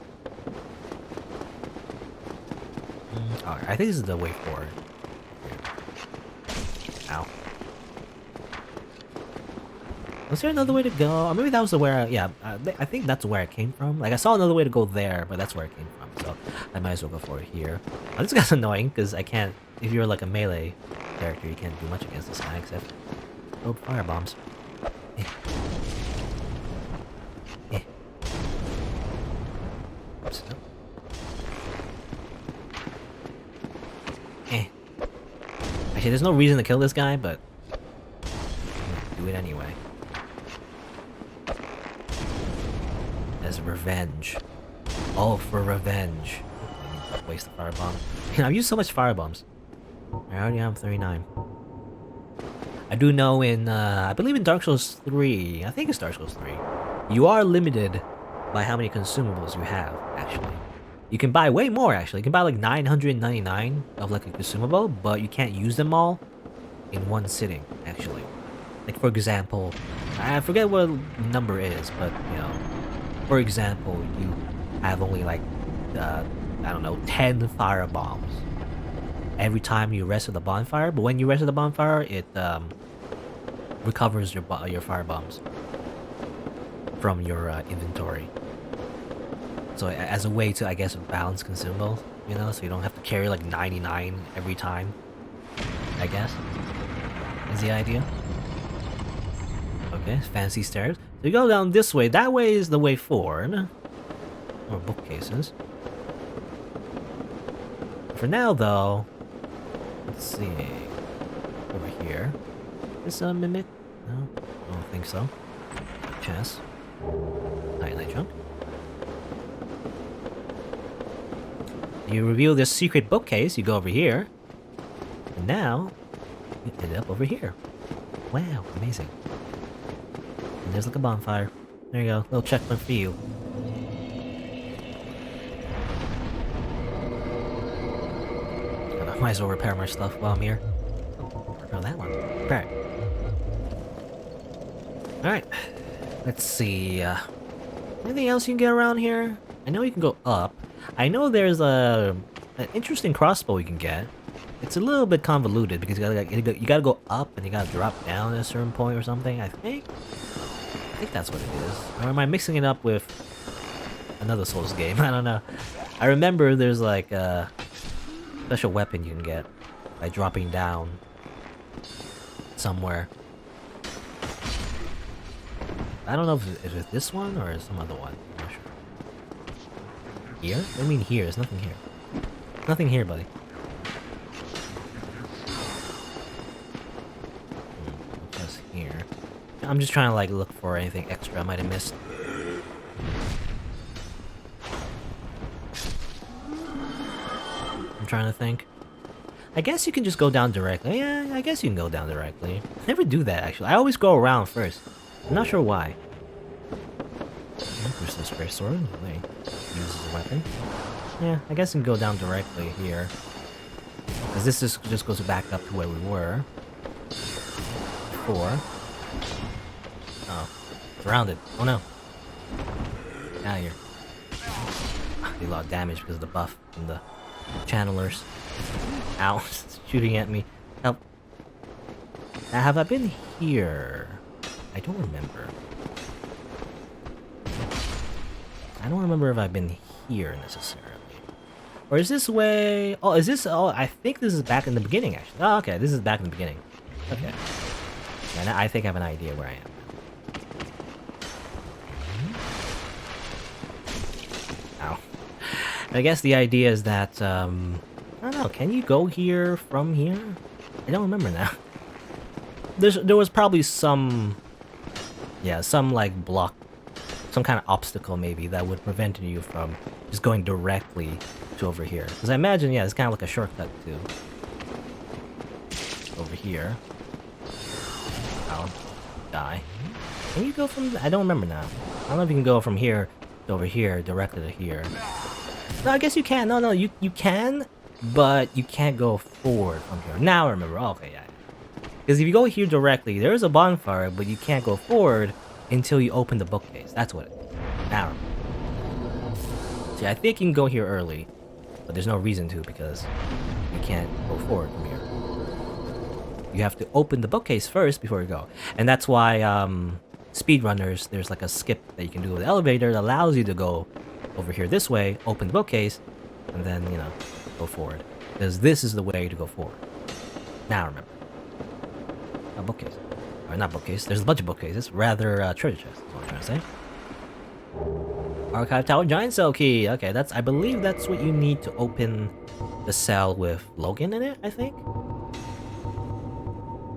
Alright, I think this is the way forward. Ow. Was there another way to go? Or maybe that was the where yeah, I think that's where I came from. Like, I saw another way to go there, but that's where I came from, so I might as well go for it here. Oh, this guy's annoying, because I can't... If you're like a melee character, you can't do much against this guy, except... throw fire bombs. Eh. Eh. Oops, no. Eh. Actually, there's no reason to kill this guy, but... do it anyway. As revenge. Oh, for revenge. I need to waste the firebomb. You know, I've used so much firebombs. I already have 39. I do know in, I believe in Dark Souls 3, I think it's Dark Souls 3, you are limited by how many consumables you have, actually. You can buy way more, actually. You can buy like 999 of like a consumable, but you can't use them all in one sitting, actually. Like, for example, I forget what number is, but, you know, for example, you have only like, I don't know, 10 fire bombs every time you rest at the bonfire. But when you rest at the bonfire, it recovers your fire bombs from your inventory. So as a way to, I guess, balance consumables, you know, so you don't have to carry like 99 every time, I guess, is the idea. Okay, fancy stairs. So you go down this way. That way is the way forward. Or bookcases. For now, though, let's see. Over here. Is a mimic? No, I don't think so. Chest. Night junk. You reveal this secret bookcase. You go over here. And now, you end up over here. Wow, amazing. And there's like a bonfire. There you go, little checkpoint for you. I might as well repair my stuff while I'm here. Oh, that one. Repair it. Alright. Let's see. Anything else you can get around here? I know you can go up. I know there's an interesting crossbow you can get. It's a little bit convoluted because you gotta go up and you gotta drop down at a certain point or something, I think that's what it is. Or am I mixing it up with another Souls game? I don't know. I remember there's like a special weapon you can get by dropping down somewhere. I don't know if it's this one or some other one. I'm not sure. Here? What do you mean here? There's nothing here. Nothing here, buddy. Just here. I'm just trying to like look for anything extra I might have missed. I'm trying to think. I guess you can just go down directly. Yeah, I guess you can go down directly. I never do that actually. I always go around first. I'm not sure why. There's this spare sword. They use as a weapon. Yeah, I guess you can go down directly here. Because this just goes back up to where we were before. Oh, surrounded. Oh no. Out of here. Did a lot of damage because of the buff and the channelers. Ow, it's shooting at me. Help. Now, have I been here? I don't remember. I don't remember if I've been here necessarily. Or is this way... Oh, is this... Oh, I think this is back in the beginning, actually. Oh, okay, this is back in the beginning. Okay. And I think I have an idea where I am. I guess the idea is that, I don't know, can you go here from here? I don't remember now. There was probably some, yeah, some like block, some kind of obstacle maybe that would prevent you from just going directly to over here. Because I imagine, yeah, it's kind of like a shortcut to over here. I'll die. Can you go from? I don't remember now. I don't know if you can go from here to over here directly to here. No, I guess you can. No, you can, but you can't go forward from here. Now I remember. Oh, okay, yeah. Because if you go here directly, there is a bonfire, but you can't go forward until you open the bookcase. That's what it is. Now. See, I think you can go here early, but there's no reason to because you can't go forward from here. You have to open the bookcase first before you go. And that's why speedrunners, there's like a skip that you can do with the elevator that allows you to go over here this way, open the bookcase, and then, you know, go forward. Because this is the way to go forward. Now remember. A bookcase. Or not bookcase, there's a bunch of bookcases. Rather, treasure chests, is what I'm trying to say. Archive Tower Giant Cell Key. Okay, that's, I believe that's what you need to open the cell with Logan in it, I think?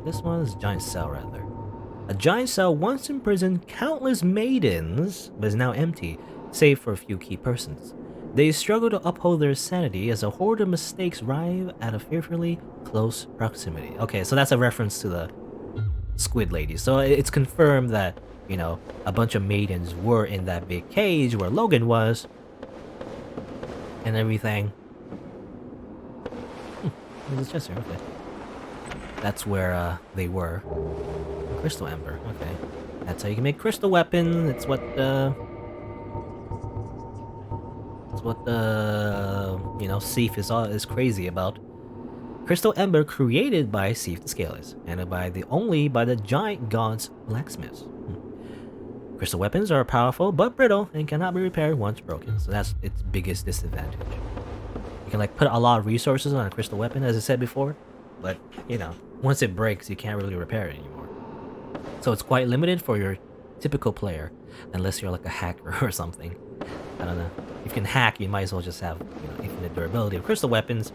This one is Giant Cell, rather. A giant cell once imprisoned countless maidens, but is now empty, save for a few key persons. They struggle to uphold their sanity as a horde of mistakes arrive at a fearfully close proximity. Okay, so that's a reference to the squid lady. So it's confirmed that, you know, a bunch of maidens were in that big cage where Logan was, and everything. There's a chest here, okay. That's where they were. Crystal Ember, okay. That's how you can make crystal weapon. It's what you know, Seath is crazy about. Crystal Ember created by Seath the Scaleless, and by the giant god's blacksmiths. Crystal weapons are powerful but brittle and cannot be repaired once broken, so that's its biggest disadvantage. You can like put a lot of resources on a crystal weapon, as I said before, but you know, once it breaks, you can't really repair it anymore. So it's quite limited for your typical player, unless you're like a hacker or something. I don't know. If you can hack, you might as well just have, you know, infinite durability of crystal weapons.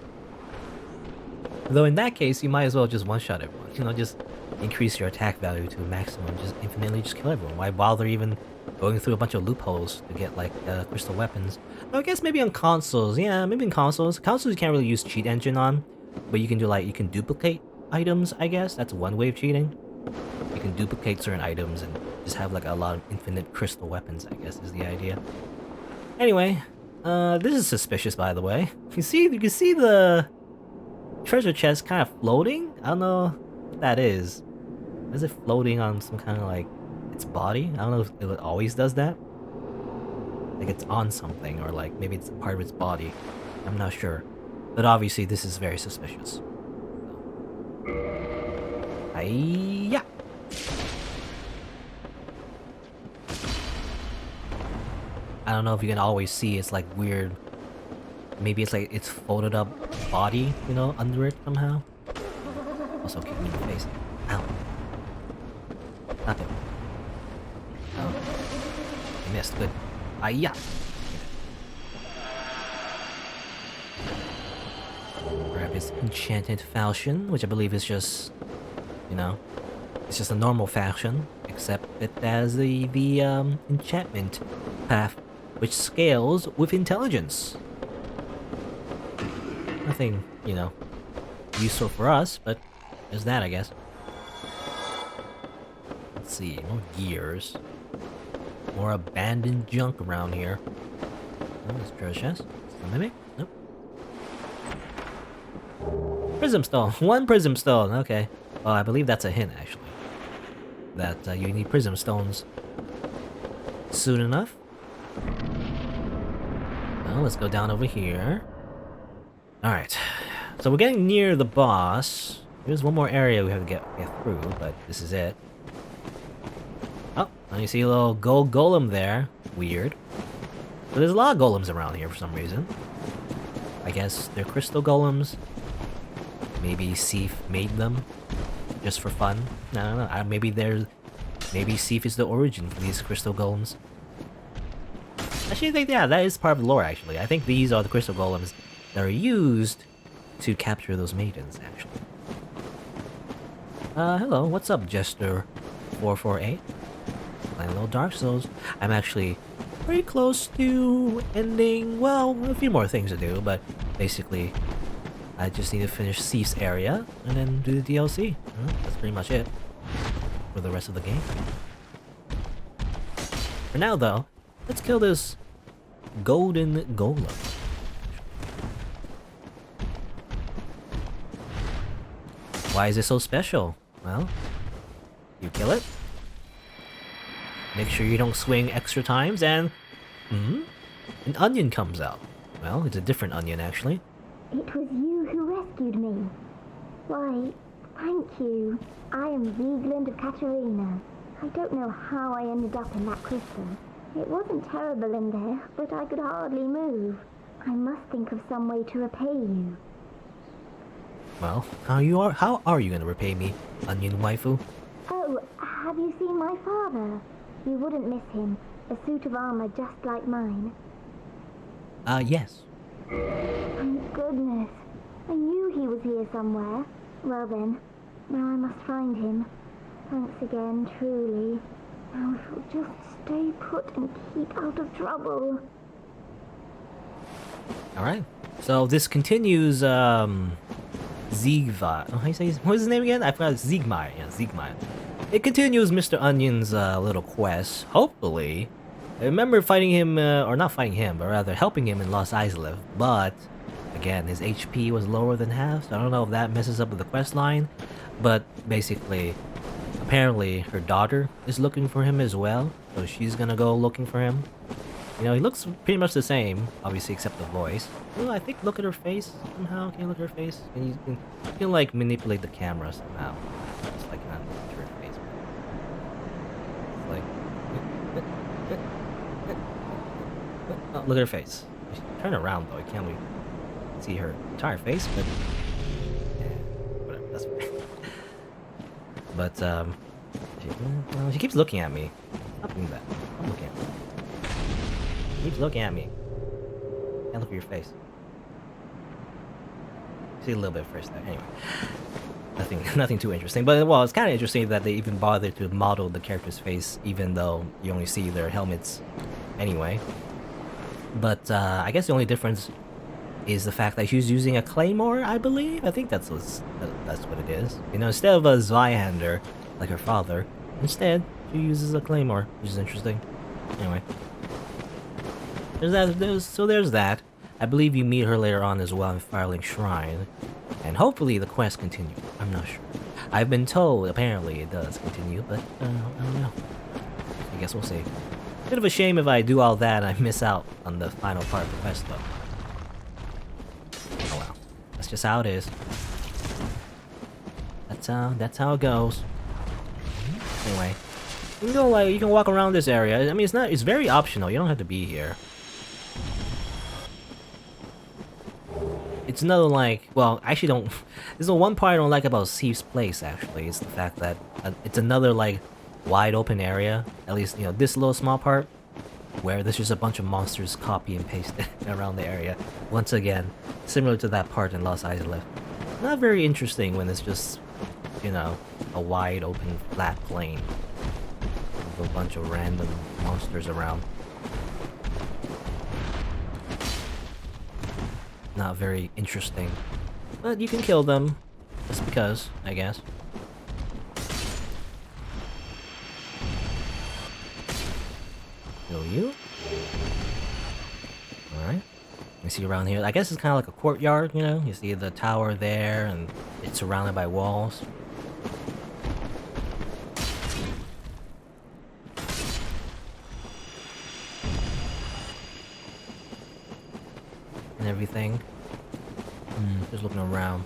Though in that case, you might as well just one-shot everyone. You know, just increase your attack value to a maximum, just infinitely just kill everyone. Why bother even going through a bunch of loopholes to get like crystal weapons? Well, I guess maybe on consoles. Yeah, maybe in consoles. Consoles you can't really use cheat engine on, but you can do like, you can duplicate items, I guess. That's one way of cheating. You can duplicate certain items and just have like a lot of infinite crystal weapons, I guess is the idea. Anyway, this is suspicious, by the way. You can see the treasure chest kind of floating. I don't know what that is. Is it floating on some kind of like its body? I don't know if it always does that. Like it's on something, or like maybe it's part of its body. I'm not sure. But obviously this is very suspicious. Yeah. I don't know if you can always see it's like weird. Maybe it's like it's folded up body, you know, under it somehow. Also kick me in the face. Ow. Stop it. Oh. I missed. Good. Yeah. Grab his enchanted falchion, which I believe is just, you know, it's just a normal falchion, except it has the enchantment path, which scales with intelligence. Nothing, you know, useful for us, but there's that, I guess. Let's see, more gears. More abandoned junk around here. Oh, there's treasure chest. Maybe? Nope. Prism stone. One prism stone. Okay. Well, I believe that's a hint, actually. That you need prism stones soon enough. Well, let's go down over here. Alright. So we're getting near the boss. There's one more area we have to get through, but this is it. Oh, and you see a little gold golem there. Weird. But there's a lot of golems around here for some reason. I guess they're crystal golems. Maybe Seath made them just for fun. I don't know. Maybe Seath is the origin for these crystal golems. Actually, I think, yeah, that is part of the lore, actually. I think these are the crystal golems that are used to capture those maidens, actually. Hello, what's up, Jester448? Playing a little Dark Souls. I'm actually pretty close to ending, well, a few more things to do, but basically, I just need to finish Seath's area and then do the DLC. That's pretty much it for the rest of the game. For now, though, let's kill this golden golem. Why is it so special? Well, you kill it. Make sure you don't swing extra times, and an onion comes out. Well, it's a different onion, actually. It was you who rescued me. Why, thank you. I am Vigeland of Katarina. I don't know how I ended up in that crystal. It wasn't terrible in there, but I could hardly move. I must think of some way to repay you. Well, how are you gonna repay me, onion waifu? Oh, have you seen my father? You wouldn't miss him. A suit of armor just like mine. Yes. Thank goodness. I knew he was here somewhere. Well then, now I must find him. Thanks again, truly. Now if we'll just stay put and keep out of trouble. Alright. So this continues, Ziegva. Oh, how you say what's his name again? I forgot. Ziegmeyer. Yeah, Ziegmeyer. It continues Mr. Onion's little quest. Hopefully, I remember fighting him, or not fighting him, but rather helping him in Lost Islev. But again, his HP was lower than half, so I don't know if that messes up with the quest line. But basically, apparently her daughter is looking for him as well, so she's gonna go looking for him. You know, he looks pretty much the same, obviously, except the voice. Ooh, I think look at her face somehow. Can you look at her face? You can like manipulate the camera somehow. It's like not look at her face. It's like, oh, look at her face. Turn around though. I can't really see her entire face, but yeah, whatever. That's fine. But she keeps looking at me. Stop doing that. Stop looking at me. Keeps looking at me. Can't look at your face. See a little bit first there. Anyway. Nothing too interesting. But well, it's kinda interesting that they even bothered to model the character's face even though you only see their helmets anyway. But I guess the only difference is the fact that she's using a claymore, I believe? I think that's what it is. You know, instead of a Zweihander, like her father, instead she uses a claymore, which is interesting. Anyway. There's that. I believe you meet her later on as well in Firelink Shrine. And hopefully the quest continues. I'm not sure. I've been told, apparently it does continue, but I don't know. I guess we'll see. Bit of a shame if I do all that and I miss out on the final part of the quest, though. Oh well. That's just how it is. That's how it goes. Anyway. You can walk around this area. I mean, it's very optional. You don't have to be here. It's another, like, well, I actually don't. There's the one part I don't like about Seath's place, actually. It's the fact that it's another, like, wide open area. At least, you know, this little small part where there's just a bunch of monsters copy and paste around the area. Once again, similar to that part in Lost Islev. Not very interesting when it's just, you know, a wide open flat plain with a bunch of random monsters around. Not very interesting. But you can kill them. Just because, I guess. Kill you. Alright. You see around here. I guess it's kind of like a courtyard, you know? You see the tower there, and it's surrounded by walls. And everything. Just looking around.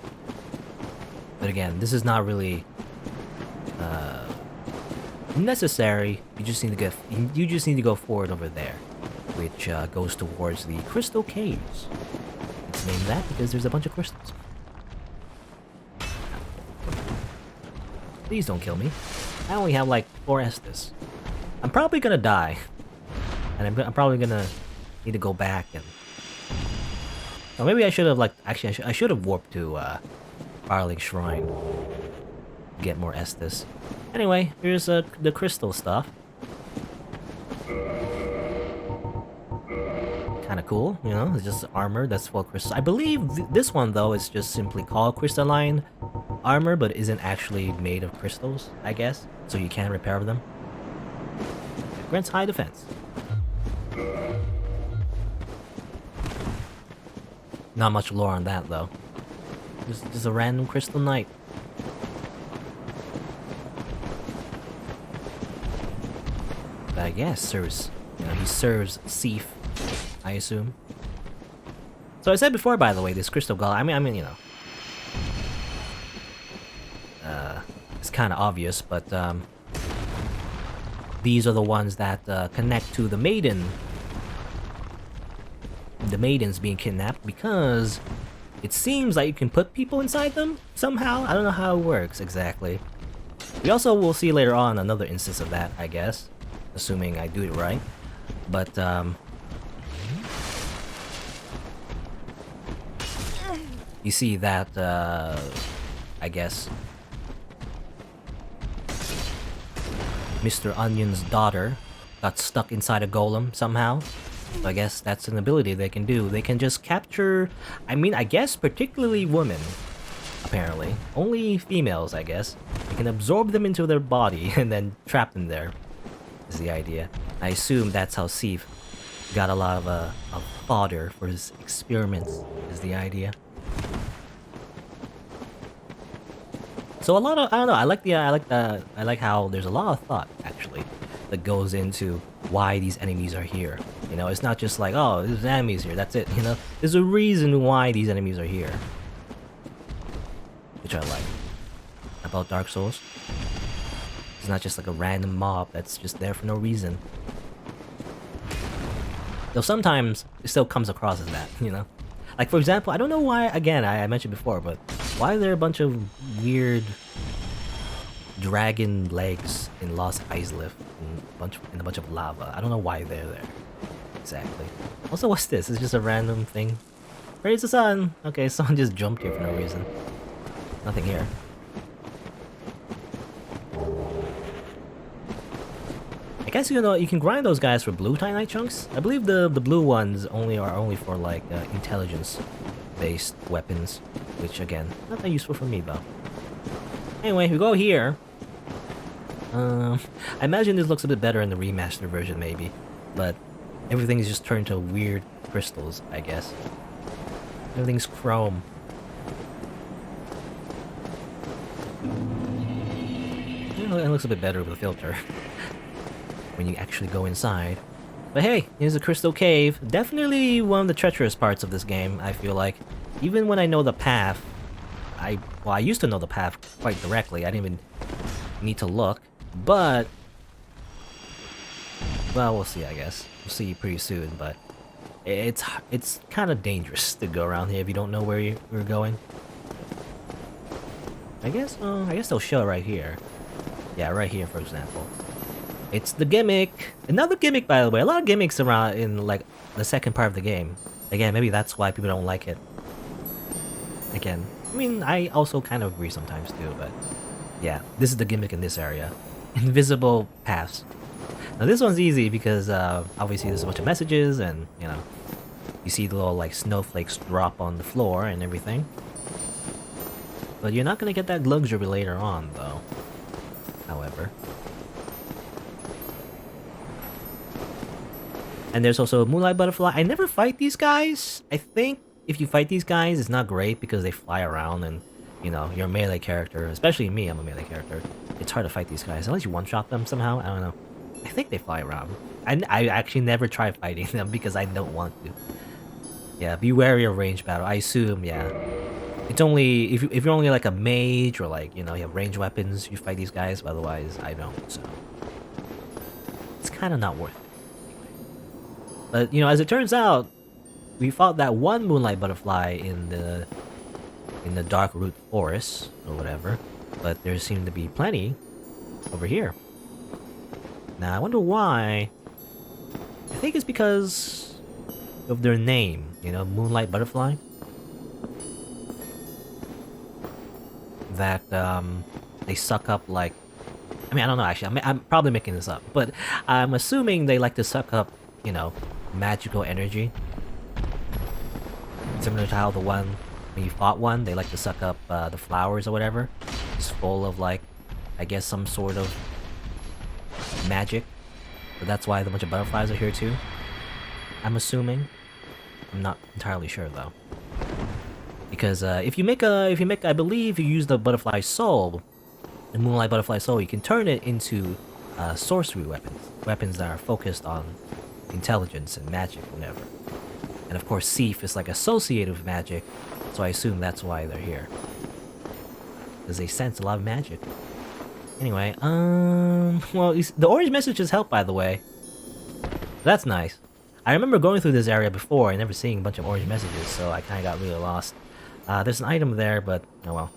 But again, this is not really necessary. You just need to go forward over there, which goes towards the Crystal Caves. It's named that because there's a bunch of crystals. Please don't kill me. I only have like 4 Estus. I'm probably gonna die, and I'm probably gonna Need to go back and... Or maybe I should have, like... Actually, I should have warped to, Firelink Shrine. Get more Estus. Anyway, here's, the crystal stuff. Kinda cool, you know? It's just armor that's full of crystals. I believe this one, though, is just simply called crystalline armor, but isn't actually made of crystals, I guess. So you can repair them. Grants high defense. Not much lore on that, though. Just a random crystal knight. But I guess serves, you know, he serves Seath, I assume. So I said before, by the way, this crystal golem. I mean, you know, it's kind of obvious, but these are the ones that connect to the maiden. The maiden's being kidnapped because it seems like you can put people inside them somehow. I don't know how it works exactly. We also will see later on another instance of that, I guess, assuming I do it right. But you see that I guess Mr. Onion's daughter got stuck inside a golem somehow. So I guess that's an ability they can do. They can just capture, I mean, I guess particularly women, apparently. Only females, I guess. They can absorb them into their body and then trap them there, is the idea. I assume that's how Seath got a lot of fodder for his experiments, is the idea. So a lot of, I don't know, I like how there's a lot of thought, actually, that goes into why these enemies are here. You know, it's not just like, oh, there's enemies here, that's it, you know? There's a reason why these enemies are here. Which I like. About Dark Souls. It's not just like a random mob that's just there for no reason. Though sometimes it still comes across as that, you know? Like, for example, I don't know why, again, I mentioned before, but why are there a bunch of weird dragon legs in Lost Izalith and a bunch of lava? I don't know why they're there. Exactly. Also, what's this? It's just a random thing. Praise the sun! Okay, someone just jumped here for no reason. Nothing here. I guess, you know, you can grind those guys for blue Titanite chunks. I believe the blue ones are only for like intelligence-based weapons, which again, not that useful for me though. Anyway, we go here. I imagine this looks a bit better in the remastered version, maybe, but everything's just turned to weird crystals, I guess. Everything's chrome. It looks a bit better with a filter when you actually go inside. But hey, here's a crystal cave. Definitely one of the treacherous parts of this game, I feel like. Even when I know the path, I used to know the path quite directly. I didn't even need to look, but well, we'll see, I guess. We'll see pretty soon, but it's kind of dangerous to go around here if you don't know where you're going. I guess they'll show it right here. Yeah, right here, for example. It's the gimmick. Another gimmick, by the way. A lot of gimmicks around in like the second part of the game. Again, maybe that's why people don't like it. Again, I mean, I also kind of agree sometimes too, but yeah, this is the gimmick in this area. Invisible paths. Now this one's easy because obviously there's a bunch of messages and, you know, you see the little like snowflakes drop on the floor and everything. But you're not gonna get that luxury later on though, however. And there's also a Moonlight Butterfly. I never fight these guys. I think if you fight these guys, it's not great because they fly around and, you know, you're a melee character. Especially me, I'm a melee character. It's hard to fight these guys unless you one-shot them somehow. I don't know. I think they fly around. I actually never try fighting them because I don't want to. Yeah, be wary of range battle. I assume, yeah. It's only if you're only like a mage or like, you know, you have range weapons, you fight these guys. But otherwise, I don't. So it's kind of not worth it. But, you know, as it turns out, we fought that one Moonlight Butterfly in the Dark Root Forest, or whatever. But there seem to be plenty over here. Now, I wonder why. I think it's because of their name, you know, Moonlight Butterfly. That they suck up like, I mean, I don't know actually. I'm probably making this up, but I'm assuming they like to suck up, you know, magical energy. Similar to how the one when you fought one, they like to suck up the flowers or whatever. It's full of like, I guess some sort of magic. So that's why a bunch of butterflies are here too. I'm assuming. I'm not entirely sure though. Because if you make, I believe you use the butterfly soul, the Moonlight Butterfly soul, you can turn it into sorcery weapons. Weapons that are focused on intelligence and magic, whatever. And of course, Seath is like associated with magic, so I assume that's why they're here. Because they sense a lot of magic. Anyway, well, the orange messages help, by the way. That's nice. I remember going through this area before and never seeing a bunch of orange messages, so I kind of got really lost. There's an item there, but oh well.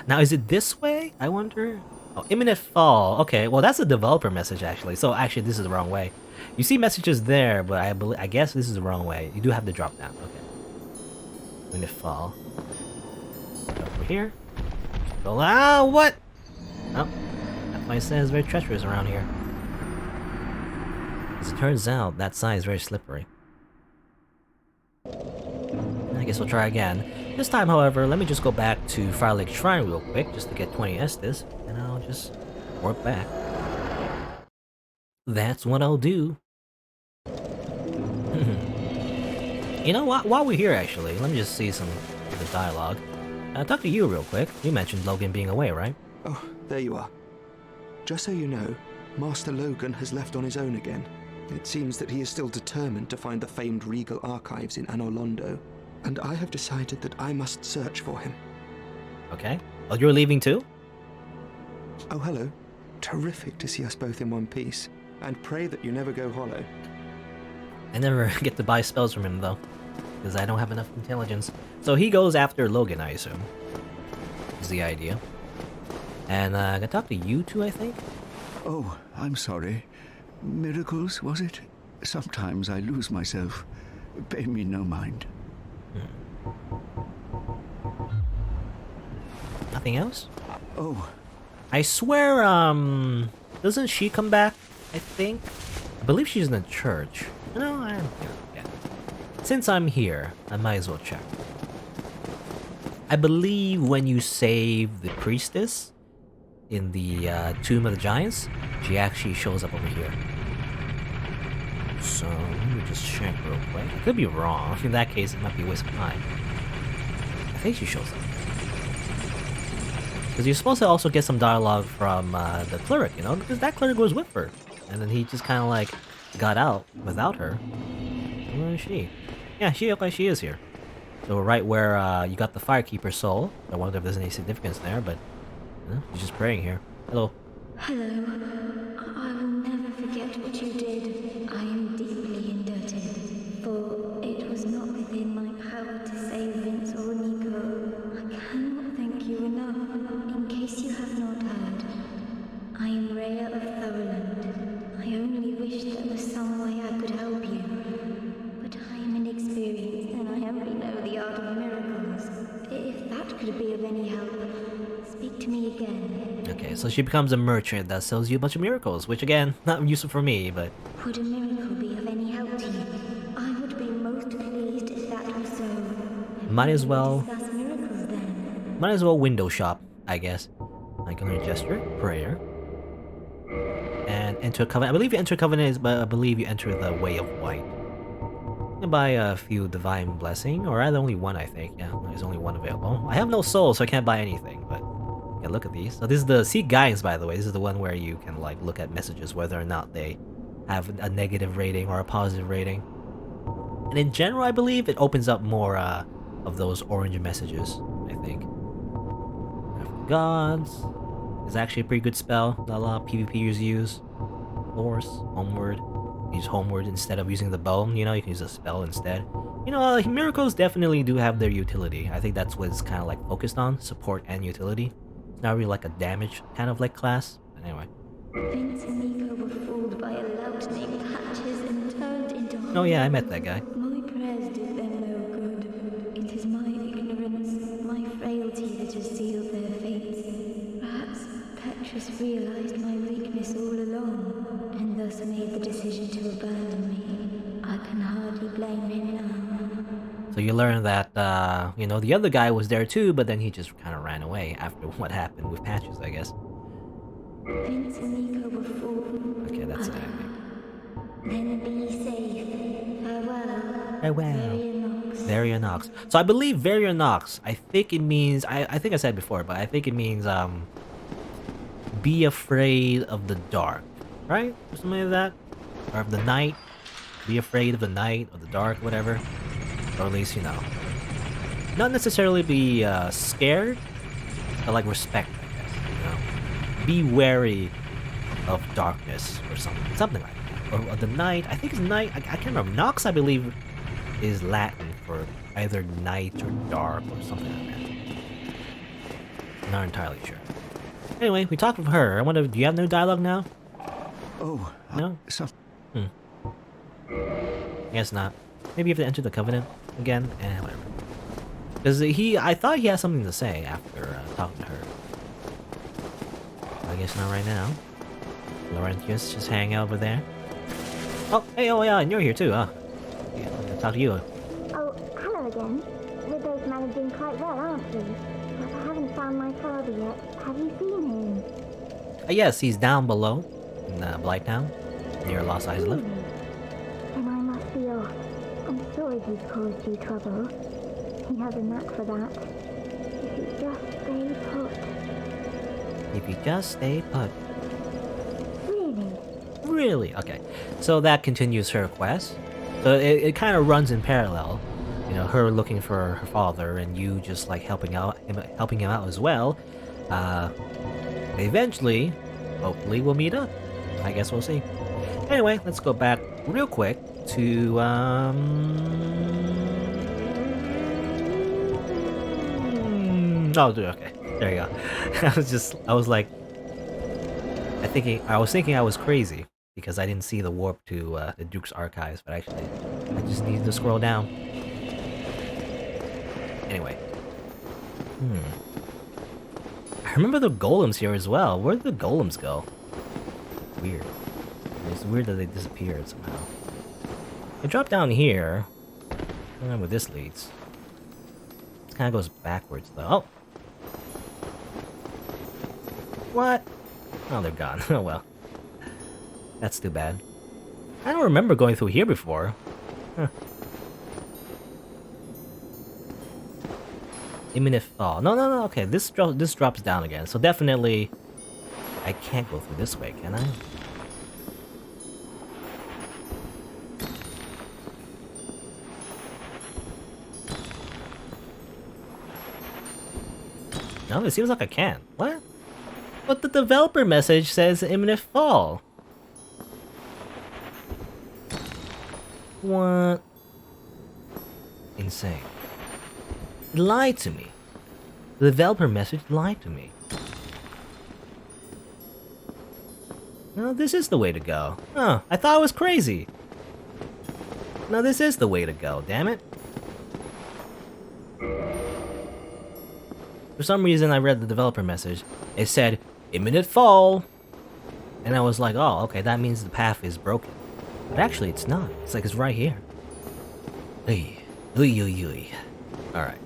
Now, is it this way? I wonder. Oh, imminent fall. Okay, well that's a developer message actually. So actually, this is the wrong way. You see messages there, but I guess this is the wrong way. You do have to drop down. Okay. Imminent fall. Over here. Go. Ah, what? Oh, that place says very treacherous around here. As it turns out, that sign is very slippery. I guess we'll try again. This time, however, let me just go back to Fire Lake Shrine real quick, just to get 20 Estes, and I'll just work back. That's what I'll do. You know what? While we're here, actually, let me just see some of the dialogue. Talk to you real quick. You mentioned Logan being away, right? Oh, there you are. Just so you know, Master Logan has left on his own again. It seems that he is still determined to find the famed regal archives in Anor Londo, and I have decided that I must search for him. Okay. Oh, you're leaving too? Oh, hello. Terrific to see us both in one piece, and pray that you never go hollow. I never get to buy spells from him, though, because I don't have enough intelligence. So he goes after Logan, I assume, is the idea. And I can talk to you two, I think? Oh, I'm sorry. Miracles, was it? Sometimes I lose myself. Pay me no mind. Nothing else? Oh, I swear, doesn't she come back, I think? I believe she's in the church. No, I don't care. Yeah. Since I'm here, I might as well check. I believe when you save the priestess in the Tomb of the Giants, she actually shows up over here. So, let me just check real quick. I could be wrong. In that case, it might be a waste of time. I think she shows up. Because you're supposed to also get some dialogue from the cleric, you know? Because that cleric was with her. And then he just kind of like got out without her. Where is she? Yeah, she looks like she is here. So right where you got the Firekeeper soul. I wonder if there's any significance there, but she's just praying here. Hello. Hello. I will never forget what you did. I am deeply indebted, for it was not within my power to save Vince or Nico. I cannot thank you enough. In case you have not heard, I am Rhea of Thoroland. I only wish there was some way I could help you, but I am inexperienced and I only know the art of miracles. If that could be of any help, speak to me again. Okay, so she becomes a merchant that sells you a bunch of miracles, which again, not useful for me, but... Would a miracle be of any help to you? I would be most pleased if that was so. Might as well... Discuss miracles then. Might as well window shop, I guess. Like a gesture, prayer. And enter covenant. I believe you enter covenant, but I believe you enter the way of white. And buy a few divine blessing, or rather only one, I think. Yeah, there's only one available. I have no soul, so I can't buy anything, but... Yeah, look at these. So this is the Seek Guidance, by the way. This is the one where you can like look at messages, whether or not they have a negative rating or a positive rating. And in general, I believe it opens up more of those orange messages, I think. Gods is actually a pretty good spell that a lot of PvPers use. Horse, homeward. Use homeward instead of using the bow. You know, you can use a spell instead. You know, miracles definitely do have their utility. I think that's what it's kind of like focused on, support and utility. It's not really like a damage kind of like class. But anyway. Vince and Nico were fooled by a lout named Hatches and turned into Oh yeah, I met that guy. My prayers did them no good. It is my ignorance, my frailty that has sealed their fates. Perhaps Petrus realized my weakness all along, and thus made the decision to abandon me. I can hardly blame him now. So you learn that, you know, the other guy was there too, but then he just kind of ran away after what happened with Patches, I guess. Vince and Nico were fooled. Okay, that's it, I think. Then be safe. Farewell. Farewell. Varionox. So I believe Varionox, I think it means, I think I said before, but I think it means, be afraid of the dark, right? Or something like that? Or of the night. Be afraid of the night, or the dark, whatever. Or at least, you know. Not necessarily be scared, but like respect, I guess, you know. Be wary of darkness, or something like that. Or the night, I think it's night, I can't remember. Nox, I believe, is Latin for either night or dark, or something like that. Not entirely sure. Anyway, we talked with her. I wonder, do you have no dialogue now? Oh, No? some. Guess not. Maybe you have to enter the Covenant again? Whatever. Because I thought he had something to say after talking to her. I guess not right now. Laurentius just hang out over there. Oh, hey, oh yeah, and you're here too, huh? Yeah, I'll talk to you. Oh, hello again. We're both managing quite well, aren't we? But I haven't found my father yet. Have you seen him? Yes, he's down below in Blighttown, near Lost Islip. Then I must be off. I'm sorry he's caused you trouble. He has a knack for that. If you just stay put. If you just stay put. Really? Really? Okay. So that continues her quest. So it kind of runs in parallel. You know, her looking for her father and you just like helping him out as well. Eventually, hopefully we'll meet up. I guess we'll see. Anyway, let's go back real quick to Oh, dude, okay. There you go. I was like I was thinking I was crazy because I didn't see the warp to the Duke's archives, but actually I just needed to scroll down. Anyway. I remember the golems here as well. Where did the golems go? Weird. It's weird that they disappeared somehow. I dropped down here. I don't know where this leads. This kind of goes backwards though. Oh! What? Oh, they're gone. Oh well. That's too bad. I don't remember going through here before. Huh. Imminent fall. No. Okay, this drops down again. So definitely, I can't go through this way, can I? No, it seems like I can. What? But the developer message says imminent fall. What? Insane. It lied to me. The developer message lied to me. No, this is the way to go. Oh, I thought I was crazy. No, this is the way to go, damn it. For some reason, I read the developer message. It said, imminent fall. And I was like, oh, okay, that means the path is broken. But actually, it's not. It's like it's right here. Oy. Alright.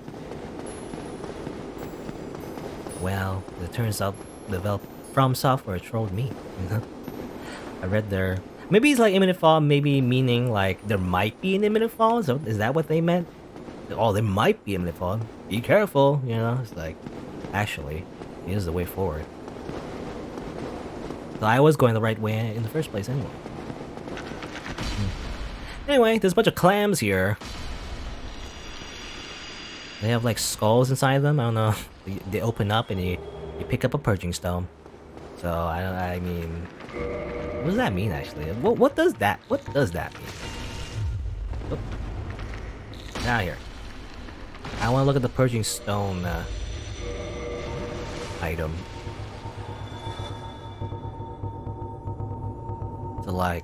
Well, it turns out FromSoftware trolled me. I read their... Maybe it's like imminent fall, maybe meaning like there might be an imminent fall? So is that what they meant? Oh, there might be imminent fall. Be careful, you know? It's like, actually, here's the way forward. So I was going the right way in the first place anyway. Anyway, there's a bunch of clams here. They have like skulls inside them. I don't know. They open up and you pick up a purging stone. So I mean, what does that mean actually? What does that mean? Oh. Get out of here. I want to look at the purging stone item. So like,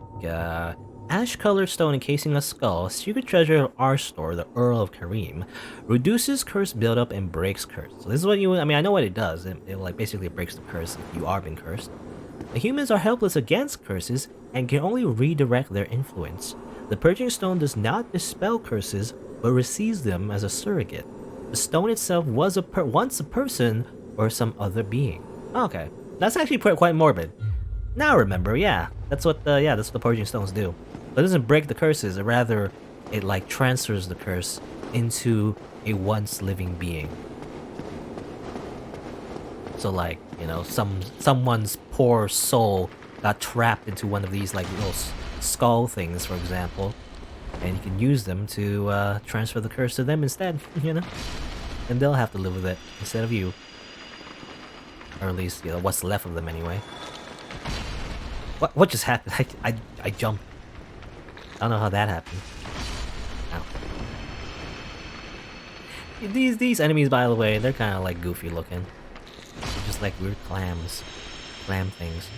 ash-colored stone encasing a skull, secret treasure of our store, the Earl of Kareem, reduces curse buildup and breaks curse. So this is what I mean, I know what it does. It like basically breaks the curse if you are being cursed. The humans are helpless against curses and can only redirect their influence. The purging stone does not dispel curses, but receives them as a surrogate. The stone itself was once a person or some other being. Okay, that's actually quite morbid. Now I remember, yeah, that's what the purging stones do. But it doesn't break the curses, rather it like transfers the curse into a once living being. So like, you know, someone's poor soul got trapped into one of these like little skull things, for example, and you can use them to transfer the curse to them instead, you know, and they'll have to live with it instead of you, or at least, you know, what's left of them anyway. What just happened? I jumped. I don't know how that happened. Ow. These enemies, by the way, they're kind of like goofy looking. They're just like weird clam things.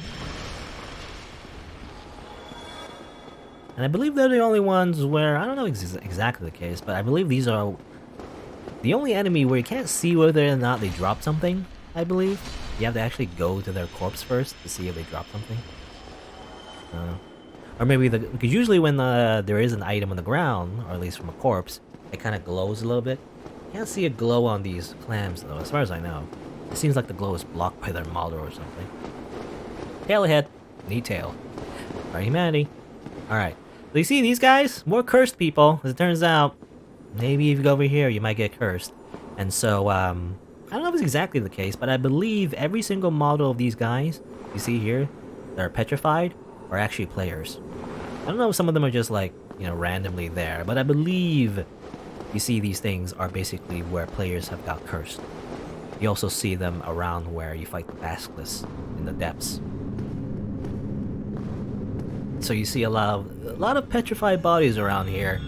And I believe they're the only ones where, I don't know exactly the case, but I believe these are the only enemy where you can't see whether or not they drop something, I believe. You have to actually go to their corpse first to see if they drop something. Or maybe because usually when there is an item on the ground, or at least from a corpse, it kind of glows a little bit. You can't see a glow on these clams though, as far as I know. It seems like the glow is blocked by their model or something. Tail ahead. Need tail. Alright, humanity. Alright. So you see these guys? More cursed people. As it turns out, maybe if you go over here, you might get cursed. And so, I don't know if it's exactly the case, but I believe every single model of these guys you see here that are petrified are actually players. I don't know if some of them are just like, you know, randomly there, but I believe you see these things are basically where players have got cursed. You also see them around where you fight the Basilisk in the depths. So you see a lot of petrified bodies around here.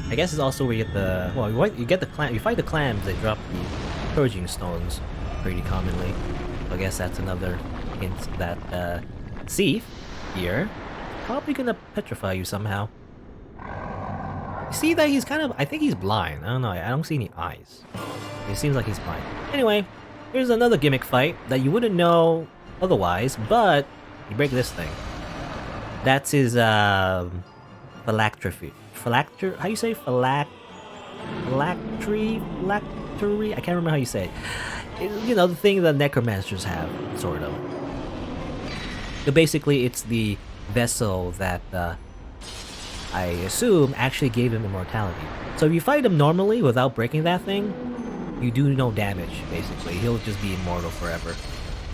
I guess it's also where you get the you fight the clams. They drop the purging stones pretty commonly. So I guess that's another hint that Seath here probably gonna petrify you somehow. You see that he's kind of, I think he's blind. I don't know. I don't see any eyes. It seems like he's blind. Anyway, here's another gimmick fight that you wouldn't know otherwise, but you break this thing. That's his phylactery. How you say phylactery? I can't remember how you say it. You know, the thing that necromancers have, sort of. So basically, it's the vessel that I assume actually gave him immortality. So if you fight him normally without breaking that thing, you do no damage, basically. He'll just be immortal forever.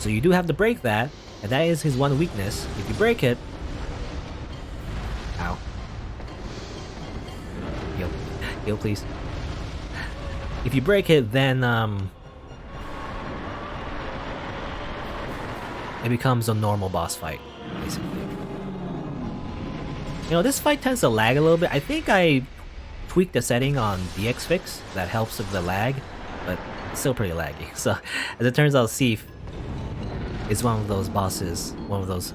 So you do have to break that, and that is his one weakness. If you break it... Ow. Heal. Heal, please. If you break it, then, it becomes a normal boss fight, basically. You know, this fight tends to lag a little bit. I think I tweaked the setting on DX Fix that helps with the lag, but it's still pretty laggy. So, as it turns out, Seath is one of those bosses, one of those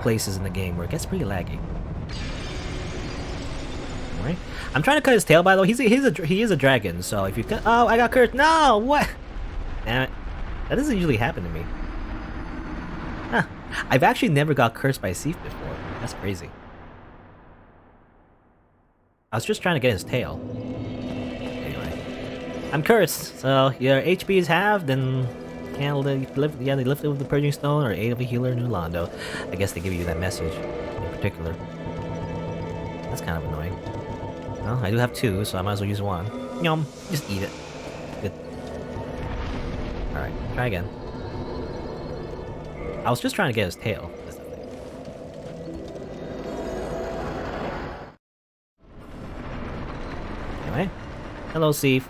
places in the game where it gets pretty laggy. Alright. I'm trying to cut his tail, by the way. He is a dragon, so if you cut... Oh, I got cursed! No! What? Damn it. That doesn't usually happen to me. Huh. I've actually never got cursed by Seath before. That's crazy. I was just trying to get his tail. Anyway. I'm cursed, so your HP is halved, and can't lift. Yeah, they lift it with the Purging Stone or Aid of a Healer in Ulando. I guess they give you that message in particular. That's kind of annoying. Well, I do have two, so I might as well use one. Yum, just eat it. Good. Alright, try again. I was just trying to get his tail. That's the thing. Anyway. Hello, Seath.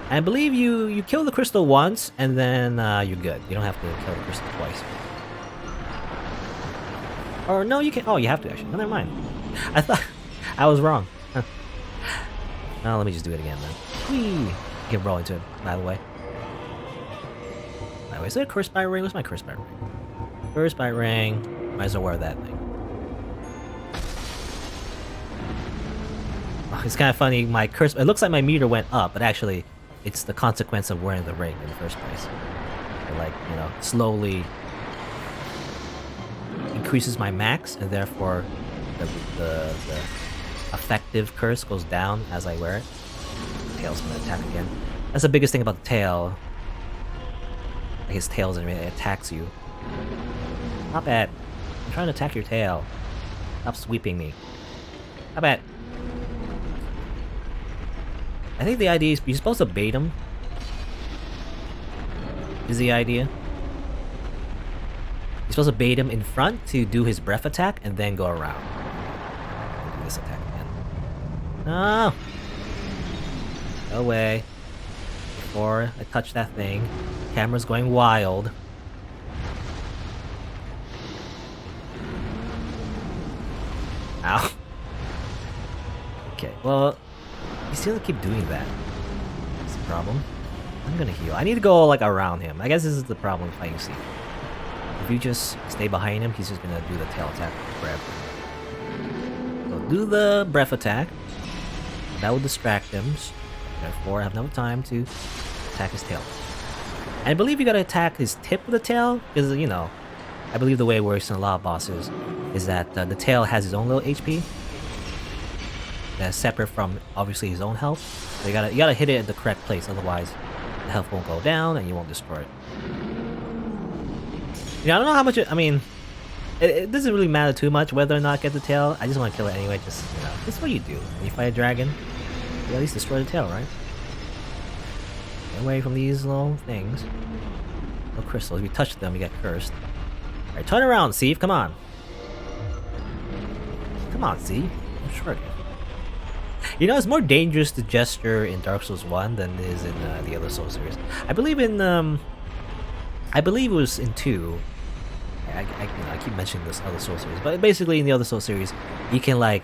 I believe you kill the crystal once, and then you're good. You don't have to kill the crystal twice. Or no, you can. Oh, you have to actually. No, never mind. I thought I was wrong. Huh. Now let me just do it again then. Whee! Get roll into it, by the way. way. Is it a curse bite ring? What's my curse bite ring? Curse bite ring. Might as well wear that thing. Oh, it's kind of funny. My curse. It looks like my meter went up, but actually, it's the consequence of wearing the ring in the first place. It, like, you know, slowly increases my max, and therefore the effective curse goes down as I wear it. Tail's gonna attack again. That's the biggest thing about the tail. Like his tail's and it attacks you. Stop it! I'm trying to attack your tail. Stop sweeping me. Stop it! I think the idea is you're supposed to bait him. Is the idea? You're supposed to bait him in front to do his breath attack and then go around. Do this attack again. No! Go away. Before I touch that thing. Camera's going wild. Ow. Okay, well, you still keep doing that. That's the problem. I'm gonna heal. I need to go, like, around him. I guess this is the problem with fighting Seath. If you just stay behind him, he's just gonna do the tail attack forever. So do the breath attack. That will distract him. Therefore, I have no time to attack his tail. And I believe you gotta attack his tip of the tail, because, you know, I believe the way it works in a lot of bosses is that the tail has his own little HP that's separate from, obviously, his own health. So you gotta hit it at the correct place, otherwise the health won't go down and you won't destroy it. You know, I don't know how much I mean, it doesn't really matter too much whether or not I get the tail. I just want to kill it anyway. Just, you know, this is what you do when you fight a dragon. You at least destroy the tail, right? Get away from these little things. No crystals. If you touch them, you get cursed. Alright, turn around, Seath. Come on. Come on, Seath. I'm sure. You know, it's more dangerous to gesture in Dark Souls 1 than it is in the other Souls series. I believe it was in 2. I keep mentioning this other Souls series, but basically in the other Souls series, you can, like,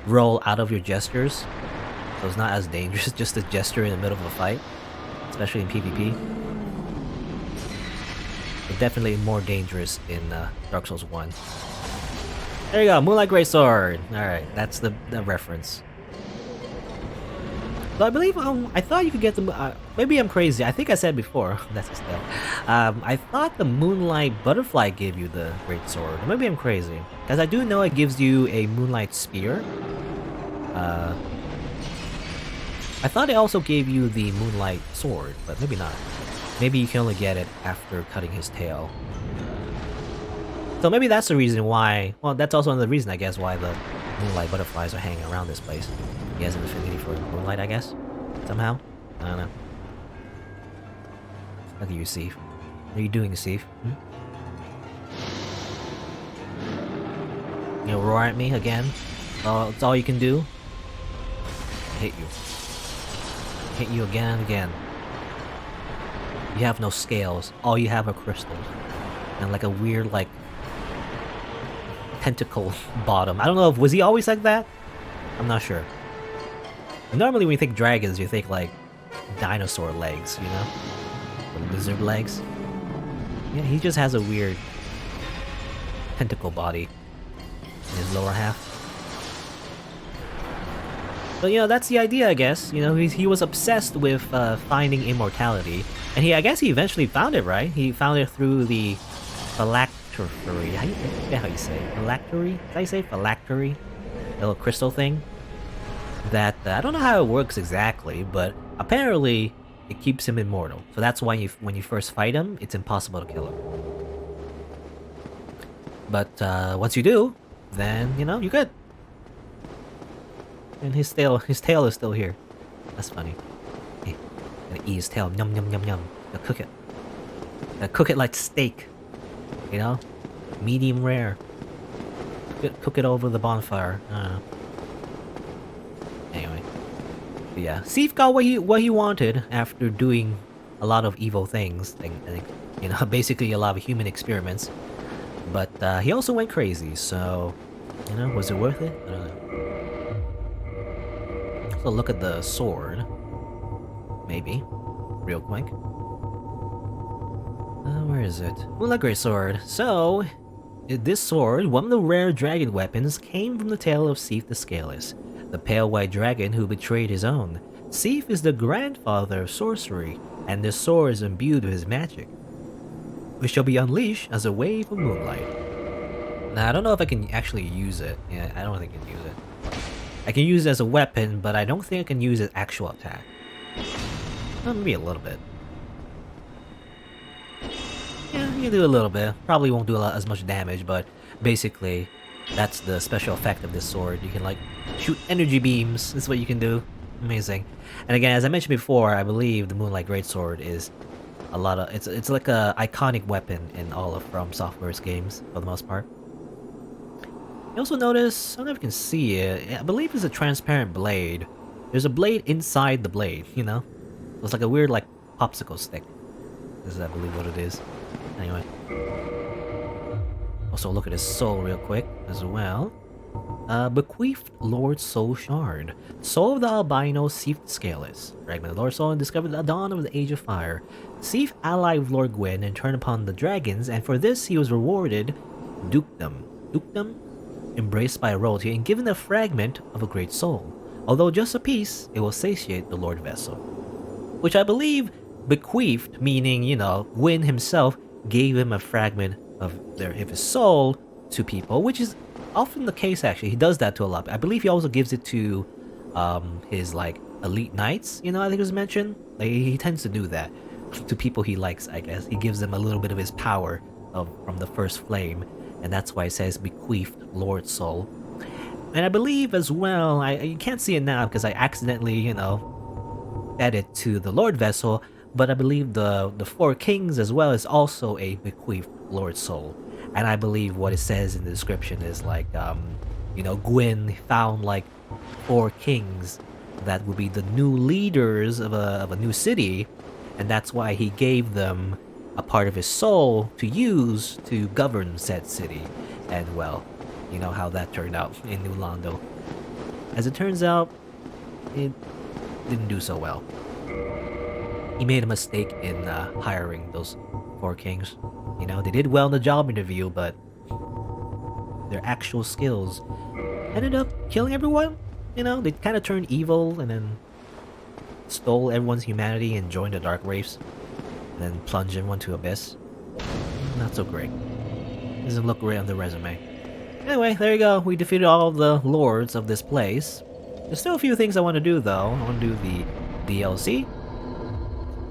roll out of your gestures, so it's not as dangerous just to gesture in the middle of a fight, especially in PvP. But definitely more dangerous in Dark Souls 1. There you go, Moonlight Greatsword. All right, that's the reference. So I believe, I thought you could get the, maybe I'm crazy, I think I said before, that's his tail. I thought the Moonlight Butterfly gave you the Great Sword. Maybe I'm crazy, because I do know it gives you a Moonlight Spear. I thought it also gave you the Moonlight Sword, but maybe not. Maybe you can only get it after cutting his tail. So maybe that's the reason why, well, that's also another reason, I guess, why the Moonlight Butterflies are hanging around this place. He has an affinity for moonlight, I guess? Somehow? I don't know. Look at you, Seath. What are you doing, Seath? You know, roar at me again? It's all you can do? I hate you. I hate you again and again. You have no scales. All you have are crystals. And like a weird, like, tentacle bottom. I don't know, was he always like that? I'm not sure. Normally when you think dragons, you think like dinosaur legs, you know? Or lizard legs. Yeah, he just has a weird tentacle body in his lower half. But you know, that's the idea, I guess. You know, he was obsessed with finding immortality. And I guess he eventually found it, right? He found it through the phylactery. How you say it? Phylactery? Is that how you say it? Phylactery? The little crystal thing? That, I don't know how it works exactly, but apparently it keeps him immortal. So that's why when you first fight him, it's impossible to kill him. But once you do, then, you know, you're good. And his tail is still here. That's funny. Hey, gotta eat his tail. Yum, yum, yum, yum. Gotta cook it. Gotta cook it like steak. You know? Medium rare. Cook it over the bonfire. I don't know. Anyway, but yeah, Seath got what he wanted after doing a lot of evil things, and you know, basically a lot of human experiments. But he also went crazy, so you know, was it worth it? I don't know. So look at the sword, maybe, real quick. Where is it? Moonlight Greatsword. So, this sword, one of the rare dragon weapons, came from the tale of Seath the Scaleless, the pale white dragon who betrayed his own. Seath is the grandfather of sorcery, and this sword is imbued with his magic, which shall be unleashed as a wave of moonlight. Now, I don't know if I can actually use it. Yeah, I don't think I can use it. I can use it as a weapon, but I don't think I can use it actual attack. Well, maybe a little bit. Yeah, you can do a little bit. Probably won't do as much damage, but basically, that's the special effect of this sword. You can like shoot energy beams. That's what you can do. Amazing. And again, as I mentioned before, I believe the Moonlight Greatsword is a lot of it's like a iconic weapon in all of FromSoftware's games for the most part. You also notice, I don't know if you can see it, I believe it's a transparent blade. There's a blade inside the blade, you know? It's like a weird like popsicle stick. This is I believe what it is. Anyway. Also look at his soul real quick as well. Bequeathed Lord Soul Shard. Soul of the albino Seath the Scaleless. Fragment of Lord Soul and discovered the dawn of the Age of Fire. Seath allied with Lord Gwyn and turned upon the dragons, and for this he was rewarded dukedom. Dukedom? Embraced by royalty and given a fragment of a great soul. Although just a piece, it will satiate the Lord Vessel. Which I believe bequeathed, meaning, you know, Gwyn himself gave him a fragment of his soul to people, which is often the case actually. He does that to a lot. I believe he also gives it to his like elite knights, you know, I think it was mentioned. Like, he tends to do that to people he likes, I guess. He gives them a little bit of his power from the first flame, and that's why it says bequeathed Lord Soul. And I believe as well, you can't see it now because I accidentally, you know, fed it to the Lord Vessel, but I believe the Four Kings as well is also a bequeathed Lord Soul. And I believe what it says in the description is like, you know, Gwyn found like 4 kings that would be the new leaders of a new city, and that's why he gave them a part of his soul to use to govern said city. And well, you know how that turned out in New Londo. As it turns out, it didn't do so well. He made a mistake in hiring those 4 kings. You know, they did well in the job interview, but their actual skills ended up killing everyone. You know, they kind of turned evil and then stole everyone's humanity and joined the Dark Wraiths, and then plunged everyone to Abyss. Not so great. Doesn't look great on the resume. Anyway, there you go. We defeated all of the lords of this place. There's still a few things I want to do though. I want to do the DLC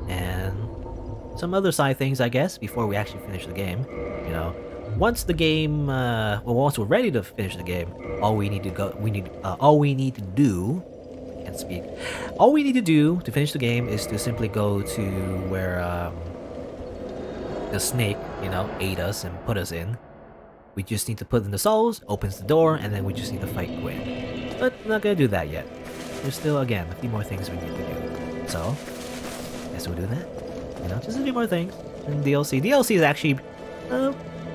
and some other side things, I guess, before we actually finish the game. You know, once the game, once we're ready to finish the game, all we need to do. I can't speak. All we need to do to finish the game is to simply go to where the snake, you know, ate us and put us in. We just need to put in the souls, opens the door, and then we just need to fight Gwyn. But I'm not gonna do that yet. There's still, again, a few more things we need to do. So, guess we'll do that. You know, just a few more things. And DLC. DLC is actually,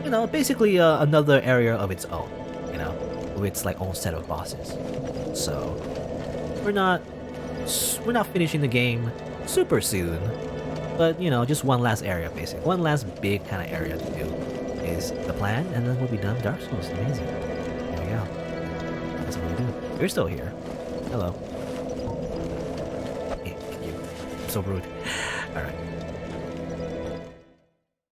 you know, basically another area of its own. You know, with its like own set of bosses. So, we're not finishing the game super soon. But you know, just one last area, basically. One last big kind of area to do is the plan, and then we'll be done. Dark Souls, amazing. There we go. That's what we do. You're still here. Hello. Hey, you. I'm so rude. All right.